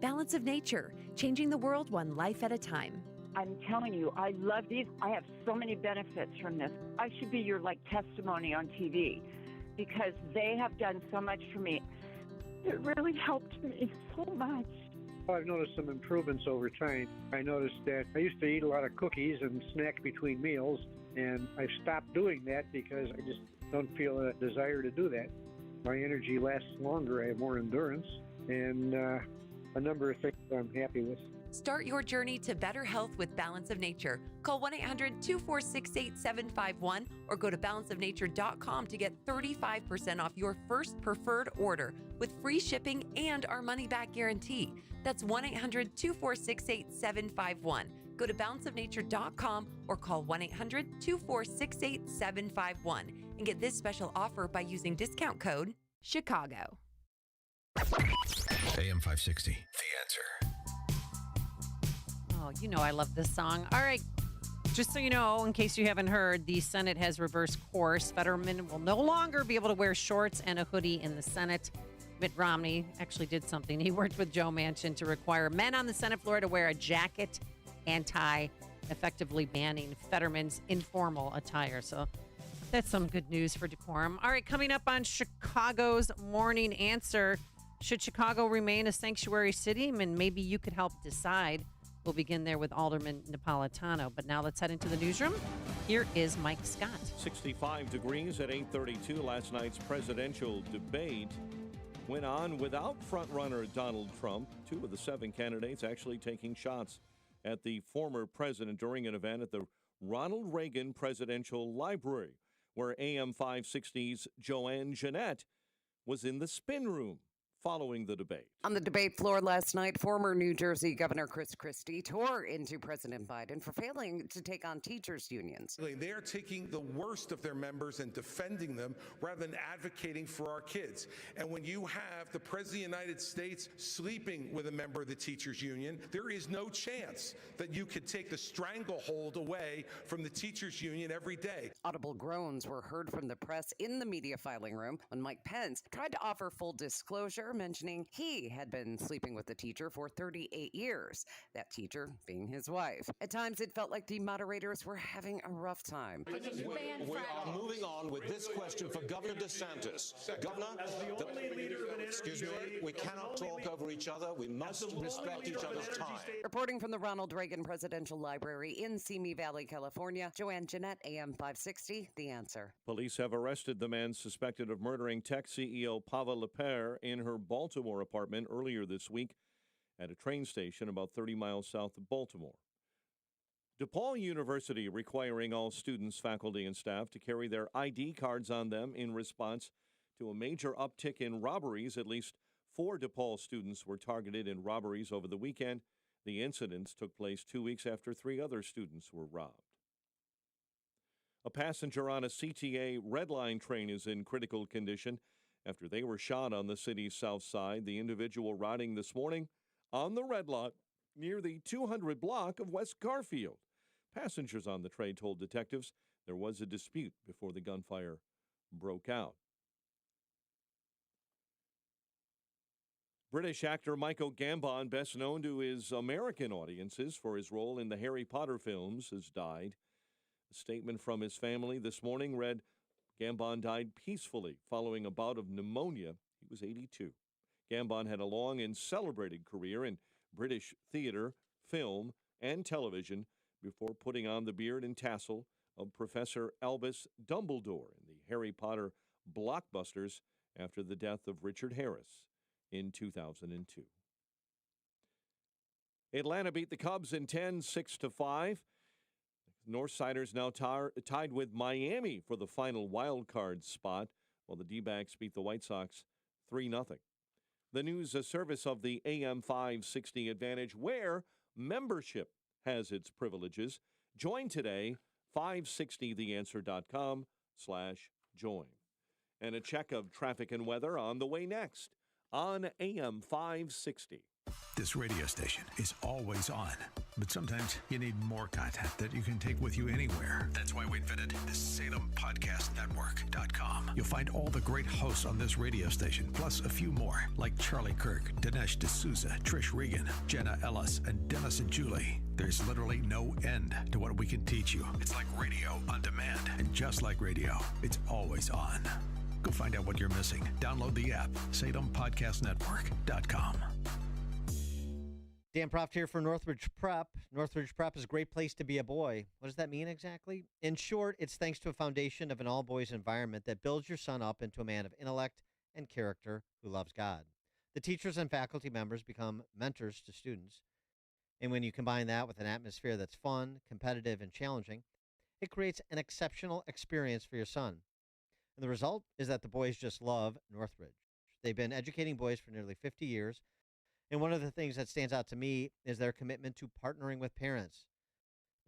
S22: Balance of Nature, changing the world one life at a time.
S23: I'm telling you, I love these. I have so many benefits from this. I should be your testimony on TV because they have done so much for me. It really helped me so much.
S24: I've noticed some improvements over time. I noticed that I used to eat a lot of cookies and snack between meals, and I've stopped doing that because I just don't feel a desire to do that. My energy lasts longer. I have more endurance, and a number of things I'm happy with.
S22: Start your journey to better health with Balance of Nature. Call 1-800-246-8751 or go to balanceofnature.com to get 35% off your first preferred order with free shipping and our money-back guarantee. That's 1-800-246-8751. Go to balanceofnature.com or call 1-800-246-8751 and get this special offer by using discount code CHICAGO.
S8: AM 560, The Answer.
S2: Oh, you know I love this song. All right. Just so you know, in case you haven't heard, the Senate has reversed course. Fetterman will no longer be able to wear shorts and a hoodie in the Senate. Mitt Romney actually did something. He worked with Joe Manchin to require men on the Senate floor to wear a jacket and tie, effectively banning Fetterman's informal attire. So that's some good news for decorum. All right, coming up on Chicago's Morning Answer, should Chicago remain a sanctuary city? And maybe you could help decide. We'll begin there with Alderman Napolitano. But now let's head into the newsroom. Here is Mike Scott.
S15: 65 degrees at 8:32. Last night's presidential debate went on without frontrunner Donald Trump. 2 of the 7 candidates actually taking shots at the former president during an event at the Ronald Reagan Presidential Library, where AM 560's Joanne Jeanette was in the spin room following the debate.
S25: On the debate floor last night, former New Jersey Governor Chris Christie tore into President Biden for failing to take on teachers' unions.
S10: They are taking the worst of their members and defending them rather than advocating for our kids. And when you have the President of the United States sleeping with a member of the teachers' union, there is no chance that you could take the stranglehold away from the teachers' union every day.
S25: Audible groans were heard from the press in the media filing room when Mike Pence tried to offer full disclosure, mentioning he had been sleeping with the teacher for 38 years, that teacher being his wife. At times, it felt like the moderators were having a rough time.
S26: We are moving on with this question for Governor DeSantis. Governor, excuse me, we cannot talk over each other. We must respect each other's time.
S25: Reporting from the Ronald Reagan Presidential Library in Simi Valley, California, Joanne Jeanette, AM 560, The Answer.
S15: Police have arrested the man suspected of murdering tech CEO Pavel Lepere in her Baltimore apartment earlier this week at a train station about 30 miles south of Baltimore. DePaul University requiring all students, faculty, and staff to carry their ID cards on them in response to a major uptick in robberies. At least 4 DePaul students were targeted in robberies over the weekend. The incidents took place 2 weeks after 3 other students were robbed. A passenger on a CTA Red Line train is in critical condition after they were shot on the city's south side. The individual riding this morning on the red line near the 200 block of West Garfield. Passengers on the train told detectives there was a dispute before the gunfire broke out. British actor Michael Gambon, best known to his American audiences for his role in the Harry Potter films, has died. A statement from his family this morning read, Gambon died peacefully following a bout of pneumonia. He was 82. Gambon had a long and celebrated career in British theater, film, and television before putting on the beard and tassel of Professor Albus Dumbledore in the Harry Potter blockbusters after the death of Richard Harris in 2002. Atlanta beat the Cubs in 10, 6-5. Northsiders now tied with Miami for the final wild card spot, while the D-backs beat the White Sox 3-0. The news service of the AM 560 Advantage, where membership has its privileges. Join today, 560theanswer.com/join. And a check of traffic and weather on the way next on AM 560.
S3: This radio station is always on, but sometimes you need more content that you can take with you anywhere. That's why we invented the SalemPodcastNetwork.com. You'll find all the great hosts on this radio station, plus a few more, like Charlie Kirk, Dinesh D'Souza, Trish Regan, Jenna Ellis, and Dennis and Julie. There's literally no end to what we can teach you. It's like radio on demand, and just like radio, it's always on. Go find out what you're missing. Download the app, SalemPodcastNetwork.com.
S4: Dan Proft here for Northridge Prep. Northridge Prep is a great place to be a boy. What does that mean exactly? In short, it's thanks to a foundation of an all-boys environment that builds your son up into a man of intellect and character who loves God. The teachers and faculty members become mentors to students. And when you combine that with an atmosphere that's fun, competitive, and challenging, it creates an exceptional experience for your son. And the result is that the boys just love Northridge. They've been educating boys for nearly 50 years. And one of the things that stands out to me is their commitment to partnering with parents.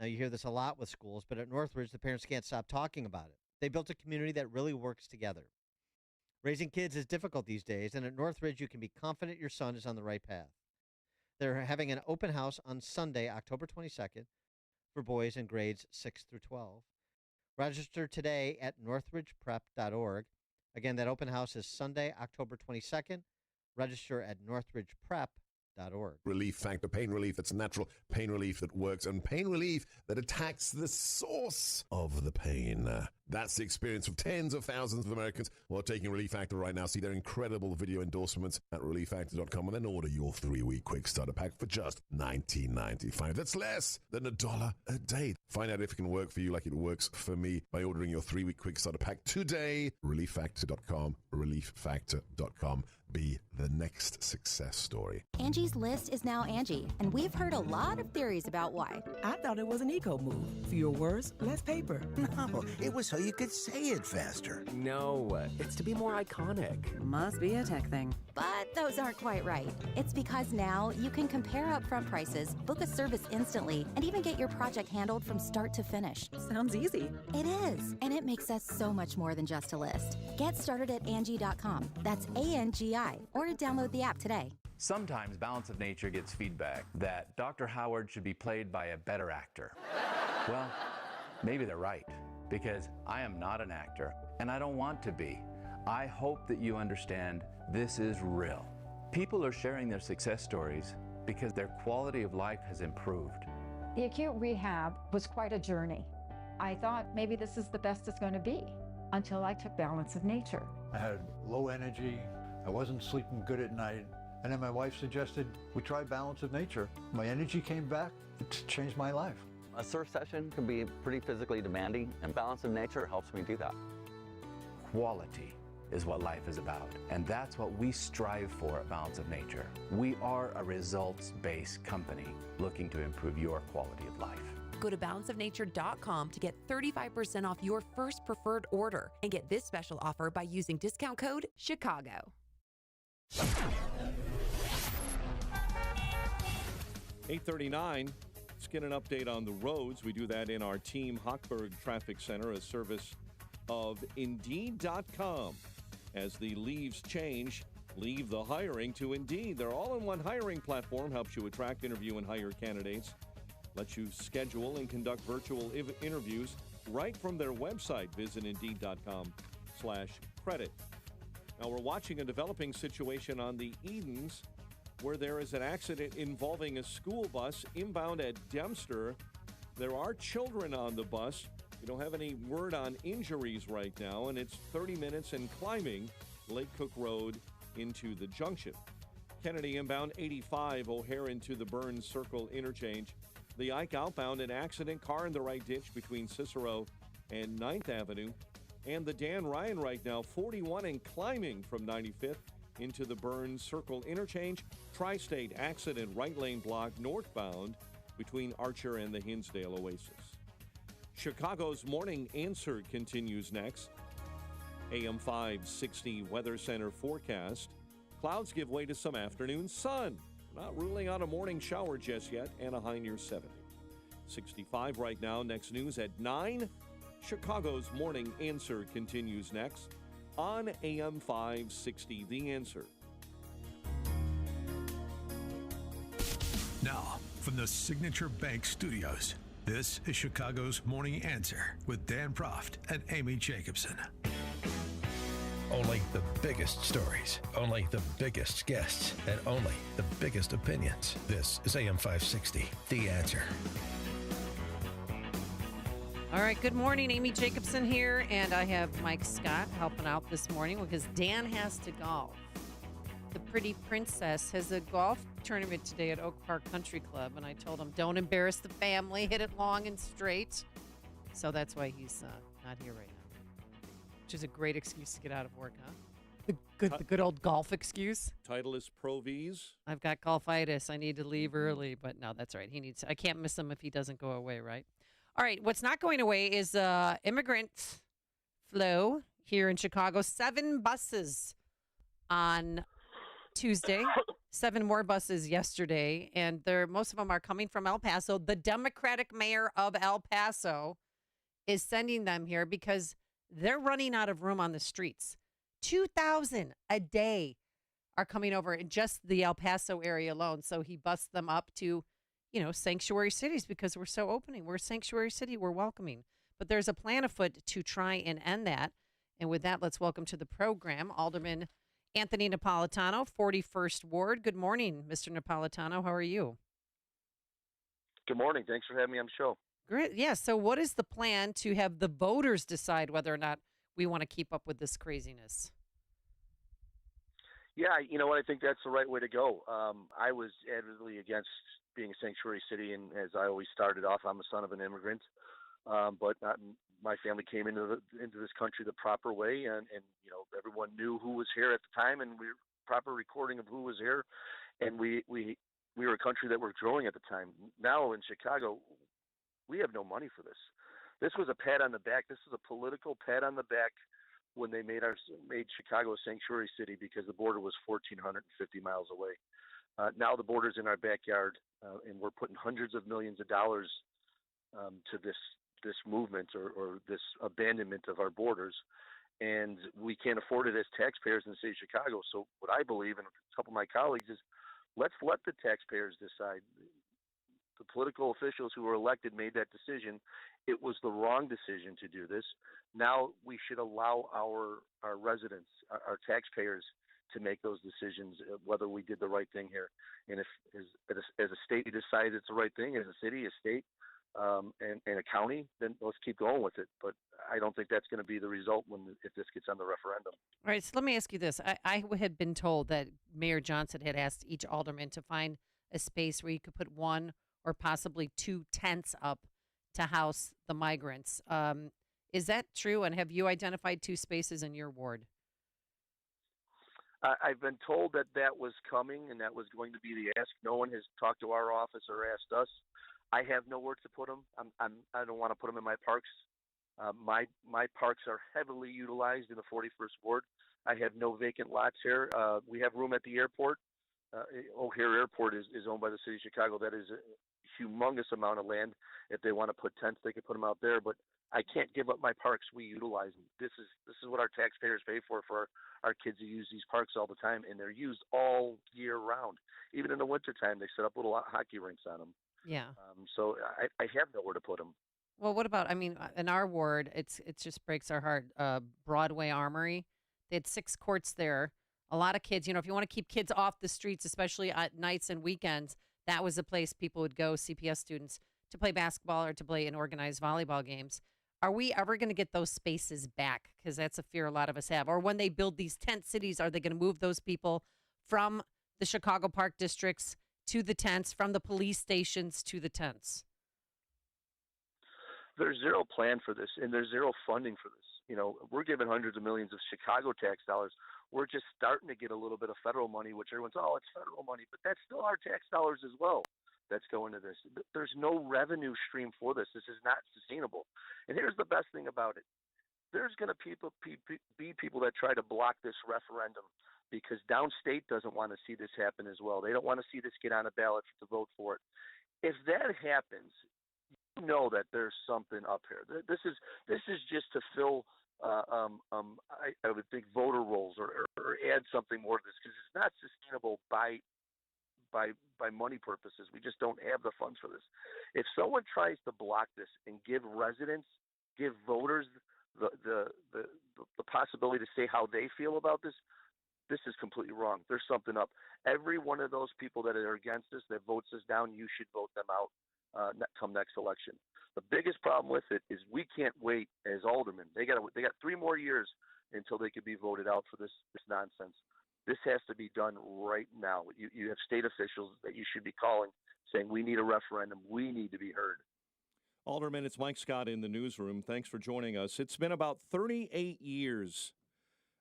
S4: Now, you hear this a lot with schools, but at Northridge, the parents can't stop talking about it. They built a community that really works together. Raising kids is difficult these days, and at Northridge, you can be confident your son is on the right path. They're having an open house on Sunday, October 22nd, for boys in grades 6 through 12. Register today at northridgeprep.org. Again, that open house is Sunday, October 22nd. Register at northridgeprep.org.
S5: Relief Factor, pain relief that's natural, pain relief that works, and pain relief that attacks the source of the pain. That's the experience of tens of thousands of Americans who are taking Relief Factor right now. See their incredible video endorsements at relieffactor.com and then order your 3-week quick starter pack for just $19.95. That's less than $1 a day. Find out if it can work for you like it works for me by ordering your 3-week quick starter pack today. relieffactor.com, relieffactor.com. Be the next success story.
S6: Angie's List is now Angie, and we've heard a lot of theories about why.
S7: I thought it was an eco move. Fewer words, less paper.
S17: No, it was so you could say it faster.
S27: No, it's to be more iconic.
S6: Must be a tech thing. But those aren't quite right. It's because now you can compare upfront prices, book a service instantly, and even get your project handled from start to finish.
S7: Sounds easy.
S6: It is, and it makes us so much more than just a list. Get started at Angie.com. That's ANGI, or download the app today.
S28: Sometimes Balance of Nature gets feedback that Dr. Howard should be played by a better actor. Well, maybe they're right, because I am not an actor, and I don't want to be. I hope that you understand this is real. People are sharing their success stories because their quality of life has improved.
S29: The acute rehab was quite a journey. I thought maybe this is the best it's going to be until I took Balance of Nature.
S30: I had low energy. I wasn't sleeping good at night. And then my wife suggested we try Balance of Nature. My energy came back. It's changed my life.
S31: A surf session can be pretty physically demanding, and Balance of Nature helps me do that.
S28: Quality is what life is about, and that's what we strive for at Balance of Nature. We are a results-based company looking to improve your quality of life.
S22: Go to balanceofnature.com to get 35% off your first preferred order and get this special offer by using discount code CHICAGO.
S15: 8:39. Let's get an update on the roads. We do that in our Team Hochberg Traffic Center, a service of Indeed.com. As the leaves change, leave the hiring to Indeed. Their all-in-one hiring platform helps you attract, interview, and hire candidates. Lets you schedule and conduct virtual interviews right from their website. Visit Indeed.com/credit. Now, we're watching a developing situation on the Edens where there is an accident involving a school bus inbound at Dempster. There are children on the bus. We don't have any word on injuries right now, and it's 30 minutes and climbing Lake Cook Road into the junction. Kennedy inbound 85 O'Hare into the Burns Circle interchange. The Ike outbound, an accident, car in the right ditch between Cicero and 9th Avenue. And the Dan Ryan right now 41 and climbing from 95th into the Burns Circle interchange. Tri-State accident, right lane blocked northbound between Archer and the Hinsdale Oasis. Chicago's Morning Answer continues next. AM 560 Weather Center forecast. Clouds give way to some afternoon sun. Not ruling out a morning shower just yet, and a high near 70. 65 right now. Next news at 9. Chicago's Morning Answer continues next on AM 560 The Answer.
S3: Now, from the Signature Bank Studios, this is Chicago's Morning Answer with Dan Proft and Amy Jacobson.
S8: Only the biggest stories, only the biggest guests, and only the biggest opinions. This is AM 560, The Answer.
S2: All right, good morning. Amy Jacobson here, and I have Mike Scott helping out this morning because Dan has to golf. The Pretty Princess has a golf tournament today at Oak Park Country Club, and I told him, don't embarrass the family, hit it long and straight. So that's why he's not here right now, which is a great excuse to get out of work, huh? The good old golf excuse.
S15: Title is Pro V's.
S2: I've got golfitis. I need to leave early, but no, that's right. I can't miss him if he doesn't go away, right? All right, what's not going away is immigrant flow here in Chicago. 7 buses on Tuesday, 7 more buses yesterday, and most of them are coming from El Paso. The Democratic mayor of El Paso is sending them here because they're running out of room on the streets. 2,000 a day are coming over in just the El Paso area alone. So he bussed them up to sanctuary cities because we're so opening. We're a sanctuary city. We're welcoming. But there's a plan afoot to try and end that. And with that, let's welcome to the program Alderman Anthony Napolitano, 41st Ward. Good morning, Mr. Napolitano. How are you?
S1: Good morning. Thanks for having me on the show.
S2: Great. Yeah. So what is the plan to have the voters decide whether or not we want to keep up with this craziness?
S1: Yeah, you know what? I think that's the right way to go. I was adamantly against being a sanctuary city, and as I always started off, I'm a son of an immigrant, but my family came into this country the proper way, and everyone knew who was here at the time, and we proper recording of who was here, and we were a country that were growing at the time. Now in Chicago, we have no money for this. This was a pat on the back. This is a political pat on the back when they made Chicago a sanctuary city because the border was 1,450 miles away. Now the border's in our backyard, and we're putting hundreds of millions of dollars to this movement or this abandonment of our borders, and we can't afford it as taxpayers in the city of Chicago. So what I believe, and a couple of my colleagues, is let's let the taxpayers decide. The political officials who were elected made that decision. It was the wrong decision to do this. Now we should allow our residents, our taxpayers, to make those decisions, whether we did the right thing here. And if as a state you decide it's the right thing, as a city, a state, and a county, then let's keep going with it. But I don't think that's going to be the result if this gets on the referendum.
S2: All right, so let me ask you this. I had been told that Mayor Johnson had asked each alderman to find a space where you could put 1 or possibly 2 tents up to house the migrants. Is that true? And have you identified 2 spaces in your ward?
S1: I've been told that was coming and that was going to be the ask. No one has talked to our office or asked us. I have nowhere to put them. I don't want to put them in my parks. My parks are heavily utilized in the 41st Ward. I have no vacant lots here. We have room at the airport. O'Hare Airport is owned by the city of Chicago. That is a humongous amount of land. If they want to put tents, they can put them out there. But I can't give up my parks. We utilize them. This is what our taxpayers pay for our kids to use these parks all the time, and they're used all year round. Even in the wintertime, they set up little hockey rinks on them.
S2: Yeah.
S1: So I have nowhere to put them.
S2: Well, what about, in our ward, it just breaks our heart. Broadway Armory, they had 6 courts there A lot of kids, if you want to keep kids off the streets, especially at nights and weekends, that was a place people would go, CPS students, to play basketball or to play in organized volleyball games. Are we ever going to get those spaces back? Because that's a fear a lot of us have. Or when they build these tent cities, are they going to move those people from the Chicago Park districts to the tents, from the police stations to the tents?
S1: There's zero plan for this, and there's zero funding for this. We're giving hundreds of millions of Chicago tax dollars. We're just starting to get a little bit of federal money, which everyone's, it's federal money, but that's still our tax dollars as well that's going to this. There's no revenue stream for this. This is not sustainable. And here's the best thing about it. There's going to be people that try to block this referendum because downstate doesn't want to see this happen as well. They don't want to see this get on a ballot to vote for it. If that happens, you know that there's something up here. This is just to fill I would think voter rolls or add something more to this because it's not sustainable by money purposes. We just don't have the funds for this. If someone tries to block this and give voters the possibility to say how they feel about this, this is completely wrong. There's something up. Every one of those people that are against us, that votes us down, you should vote them out come next election. The biggest problem with it is we can't wait as aldermen. They got 3 more years until they could be voted out for this nonsense. This has to be done right now. You have state officials that you should be calling, saying we need a referendum. We need to be heard.
S15: Alderman, it's Mike Scott in the newsroom. Thanks for joining us. It's been about 38 years,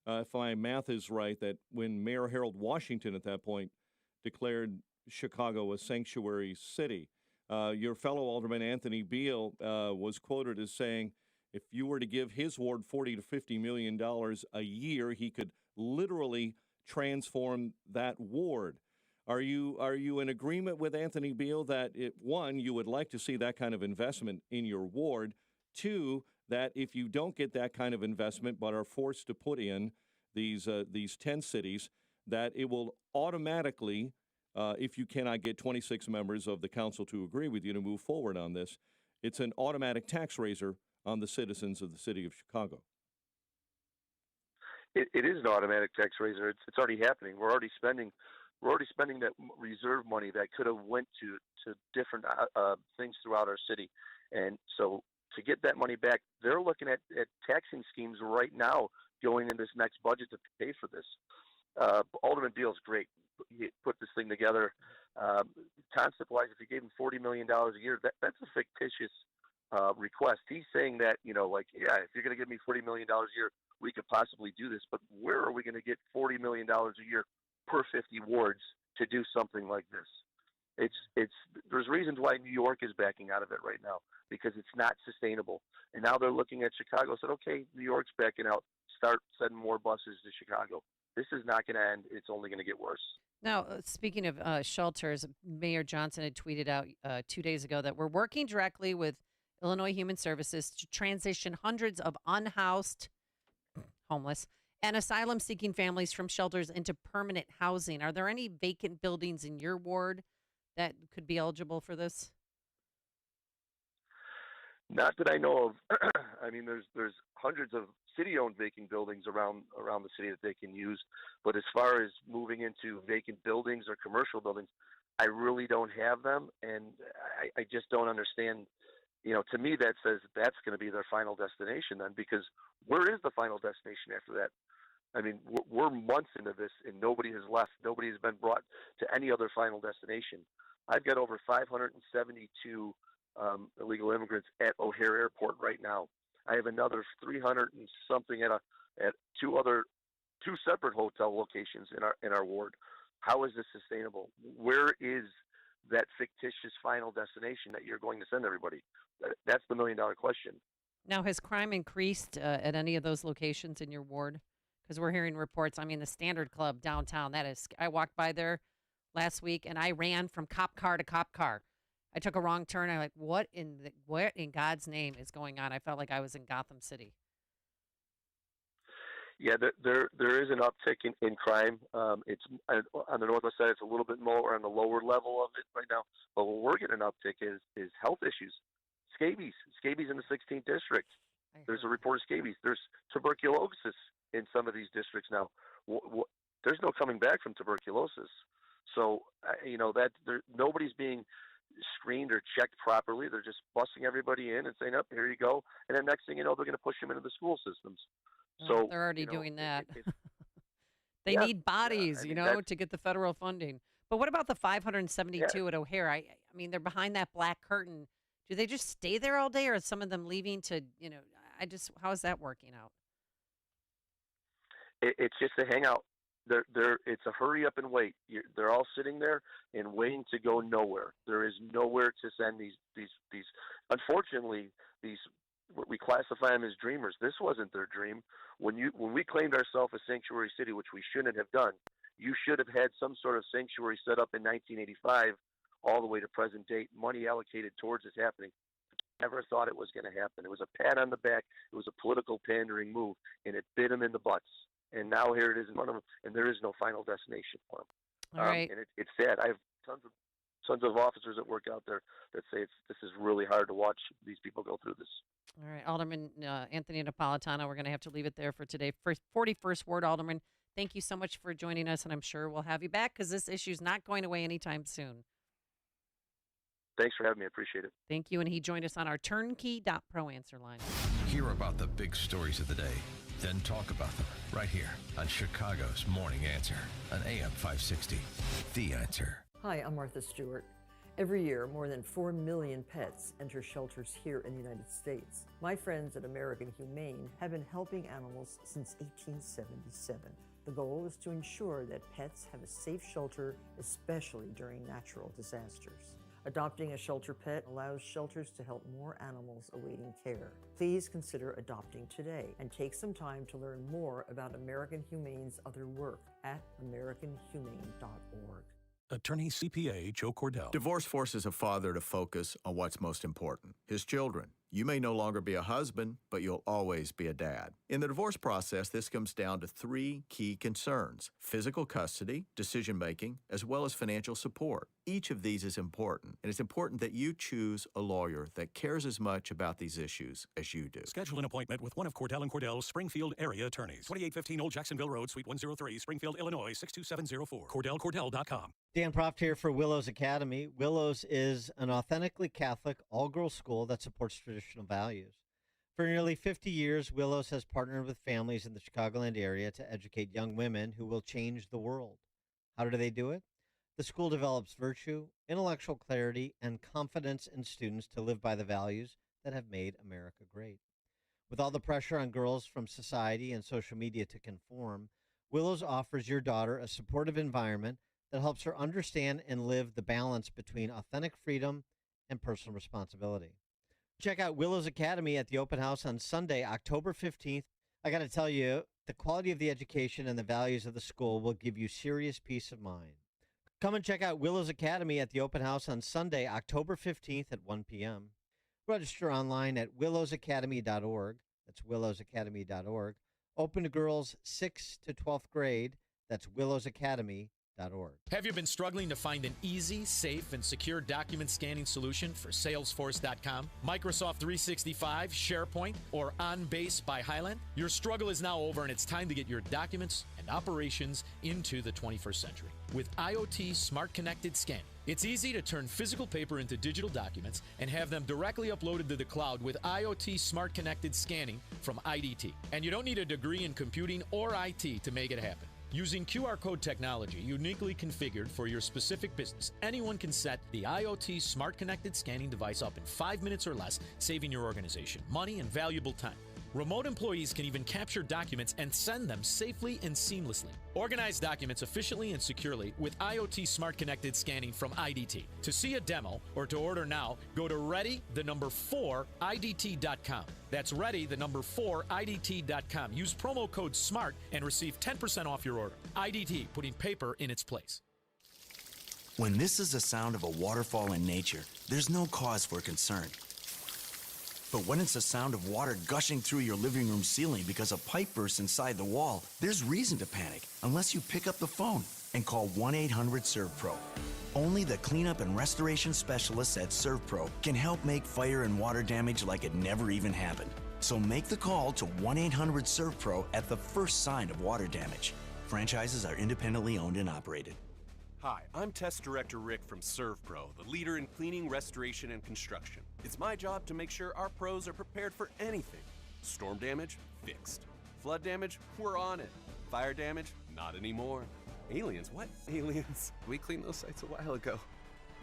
S15: if my math is right, that when Mayor Harold Washington at that point declared Chicago a sanctuary city. Your fellow Alderman Anthony Beale was quoted as saying, if you were to give his ward $40 to $50 million a year, he could literally transform that ward. Are you in agreement with Anthony Beale that, one, you would like to see that kind of investment in your ward, two, that if you don't get that kind of investment but are forced to put in these 10 cities, that it will automatically, if you cannot get 26 members of the council to agree with you to move forward on this, it's an automatic tax raiser on the citizens of the city of Chicago?
S1: It is an automatic tax raiser. It's already happening. We're already spending that reserve money that could have went to different things throughout our city. And so to get that money back, they're looking at taxing schemes right now going in this next budget to pay for this. Alderman Beale's great. He put this thing together. Concept-wise, if you gave him $40 million a year, that's a fictitious request. He's saying that, if you're going to give me $40 million a year, we could possibly do this. But where are we going to get $40 million a year per 50 wards to do something like this? There's reasons why New York is backing out of it right now, because it's not sustainable. And now they're looking at Chicago, said, okay, New York's backing out. Start sending more buses to Chicago. This is not going to end. It's only going to get worse.
S2: Now, speaking of shelters, Mayor Johnson had tweeted out 2 days ago that we're working directly with Illinois Human Services to transition hundreds of unhoused, homeless, and asylum-seeking families from shelters into permanent housing. Are there any vacant buildings in your ward that could be eligible for this?
S1: Not that I know of. I mean, there's hundreds of city-owned vacant buildings around the city that they can use. But as far as moving into vacant buildings or commercial buildings, I really don't have them, and I just don't understand. To me, that says that's going to be their final destination then, because where is the final destination after that? I mean, we're months into this, and nobody has left. Nobody has been brought to any other final destination. I've got over 572 illegal immigrants at O'Hare Airport right now. I have another 300 and something at two separate hotel locations in our ward. How is this sustainable? Where is that fictitious final destination that you're going to send everybody? That's the $1 million question.
S2: Now, has crime increased at any of those locations in your ward? Because we're hearing reports. I mean, the Standard Club downtown, I walked by there last week and I ran from cop car to cop car. I took a wrong turn. I'm like, what in God's name is going on? I felt like I was in Gotham City.
S1: Yeah, there is an uptick in crime. It's on the northwest side. It's a little bit more on the lower level of it right now. But what we're getting an uptick is health issues. Scabies in the 16th district. There's a report of scabies. There's tuberculosis in some of these districts now. there's no coming back from tuberculosis. So, nobody's being screened or checked properly. They're just busting everybody in and saying, "Up, here you go." And then next thing you know, they're going to push them into the school systems. So
S2: they're already doing that. They
S1: Yeah,
S2: need bodies,
S1: I mean,
S2: to get the federal funding. But what about the 572 at O'Hare? I mean, they're behind that black curtain. Do they just stay there all day, or are some of them leaving to, how is that working out?
S1: it's just a hangout. It's a hurry up and wait. They're all sitting there and waiting to go nowhere. There is nowhere to send these. Unfortunately, what we classify them as dreamers. This wasn't their dream. When we claimed ourselves a sanctuary city, which we shouldn't have done, you should have had some sort of sanctuary set up in 1985, all the way to present date, money allocated towards this happening. Never thought it was going to happen. It was a pat on the back. It was a political pandering move, and it bit them in the butts. And now here it is in front of them, and there is no final destination for them.
S2: All right.
S1: And it's sad. I have tons of officers that work out there that say this is really hard to watch these people go through this.
S2: All right, Alderman Anthony Napolitano, we're going to have to leave it there for today. 41st Ward Alderman, thank you so much for joining us, and I'm sure we'll have you back because this issue is not going away anytime soon.
S1: Thanks for having me. I appreciate it.
S2: Thank you, and he joined us on our turnkey.pro answer line.
S8: Hear about the big stories of the day, then talk about them right here on Chicago's Morning Answer on AM 560. The Answer.
S9: Hi, I'm Martha Stewart. Every year, more than 4 million pets enter shelters here in the United States. My friends at American Humane have been helping animals since 1877. The goal is to ensure that pets have a safe shelter, especially during natural disasters. Adopting a shelter pet allows shelters to help more animals awaiting care. Please consider adopting today and take some time to learn more about American Humane's other work at americanhumane.org.
S11: Attorney CPA Joe Cordell.
S12: Divorce forces a father to focus on what's most important, his children. You may no longer be a husband, but you'll always be a dad. In the divorce process, this comes down to 3 key concerns: physical custody, decision-making, as well as financial support. Each of these is important, and it's important that you choose a lawyer that cares as much about these issues as you do.
S11: Schedule an appointment with one of Cordell & Cordell's Springfield area attorneys. 2815 Old Jacksonville Road, Suite 103, Springfield, Illinois, 62704. CordellCordell.com.
S4: Dan Proft here for Willows Academy. Willows is an authentically Catholic, all-girls school that supports traditional values. For nearly 50 years, Willows has partnered with families in the Chicagoland area to educate young women who will change the world. How do they do it? The school develops virtue, intellectual clarity, and confidence in students to live by the values that have made America great. With all the pressure on girls from society and social media to conform, Willows offers your daughter a supportive environment that helps her understand and live the balance between authentic freedom and personal responsibility. Check out Willows Academy at the open house on Sunday, October 15th. I got to tell you, the quality of the education and the values of the school will give you serious peace of mind. Come and check out Willows Academy at the open house on Sunday, October 15th at 1 p.m. Register online at willowsacademy.org. That's willowsacademy.org. Open to girls 6th to 12th grade. That's willowsacademy.org.
S13: Have you been struggling to find an easy, safe, and secure document scanning solution for Salesforce.com, Microsoft 365, SharePoint, or OnBase by Highland? Your struggle is now over, and it's time to get your documents and operations into the 21st century. With IoT Smart Connected Scanning, it's easy to turn physical paper into digital documents and have them directly uploaded to the cloud with IoT Smart Connected Scanning from IDT. And you don't need a degree in computing or IT to make it happen. Using QR code technology uniquely configured for your specific business, anyone can set the IoT Smart Connected Scanning device up in 5 minutes or less, saving your organization money and valuable time. Remote employees can even capture documents and send them safely and seamlessly. Organize documents efficiently and securely with IoT Smart Connected Scanning from IDT. To see a demo or to order now, go to ready4idt.com. That's ready4idt.com. Use promo code SMART and receive 10% off your order. IDT, putting paper in its place.
S17: When this is the sound of a waterfall in nature, there's no cause for concern. But when it's the sound of water gushing through your living room ceiling because a pipe bursts inside the wall, there's reason to panic unless you pick up the phone and call 1-800-SERVPRO. Only the cleanup and restoration specialists at ServPro can help make fire and water damage like it never even happened. So make the call to 1-800-SERVPRO at the first sign of water damage. Franchises are independently owned and operated.
S10: Hi, I'm Test Director Rick from ServPro, the leader in cleaning, restoration, and construction. It's my job to make sure our pros are prepared for anything. Storm damage? Fixed. Flood damage? We're on it. Fire damage? Not anymore. Aliens? What? Aliens? We cleaned those sites a while ago.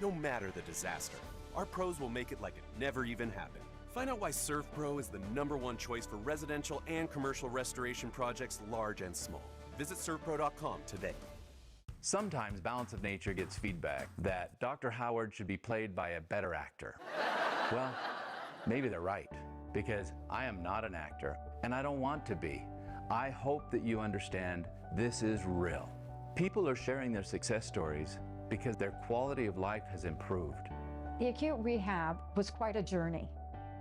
S10: No matter the disaster, our pros will make it like it never even happened. Find out why ServPro is the #1 choice for residential and commercial restoration projects large and small. Visit servpro.com today.
S28: Sometimes Balance of Nature gets feedback that Dr. Howard should be played by a better actor. Well, maybe they're right, because I am not an actor, and I don't want to be. I hope that you understand this is real. People are sharing their success stories because their quality of life has improved.
S29: The acute rehab was quite a journey.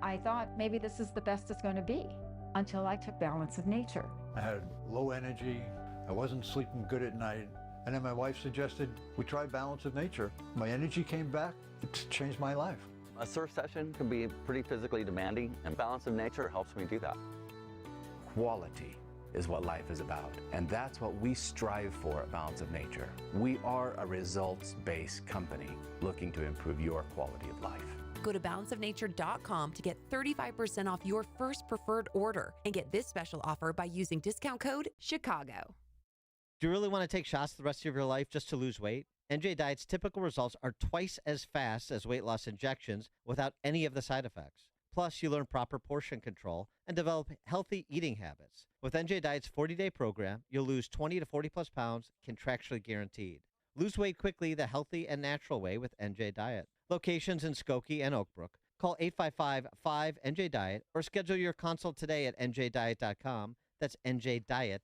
S29: I thought maybe this is the best it's going to be until I took Balance of Nature.
S30: I had low energy. I wasn't sleeping good at night. And then my wife suggested we try Balance of Nature. My energy came back. It's changed my life.
S31: A surf session can be pretty physically demanding, and Balance of Nature helps me do that.
S28: Quality is what life is about, and that's what we strive for at Balance of Nature. We are a results-based company looking to improve your quality of life.
S22: Go to balanceofnature.com to get 35% off your first preferred order and get this special offer by using discount code CHICAGO.
S4: Do you really want to take shots the rest of your life just to lose weight? NJ Diet's typical results are twice as fast as weight loss injections without any of the side effects. Plus, you learn proper portion control and develop healthy eating habits. With NJ Diet's 40-day program, you'll lose 20 to 40-plus pounds, contractually guaranteed. Lose weight quickly the healthy and natural way with NJ Diet. Locations in Skokie and Oak Brook. Call 855-5NJ-DIET or schedule your consult today at njdiet.com. That's njdiet.com.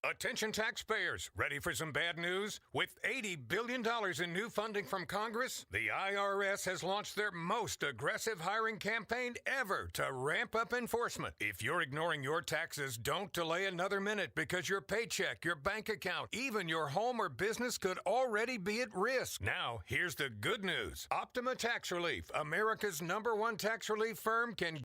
S14: Attention taxpayers, ready for some bad news? With $80 billion in new funding from Congress, the IRS has launched their most aggressive hiring campaign ever to ramp up enforcement. If you're ignoring your taxes, don't delay another minute because your paycheck, your bank account, even your home or business could already be at risk. Now, here's the good news. Optima Tax Relief, America's #1 tax relief firm, can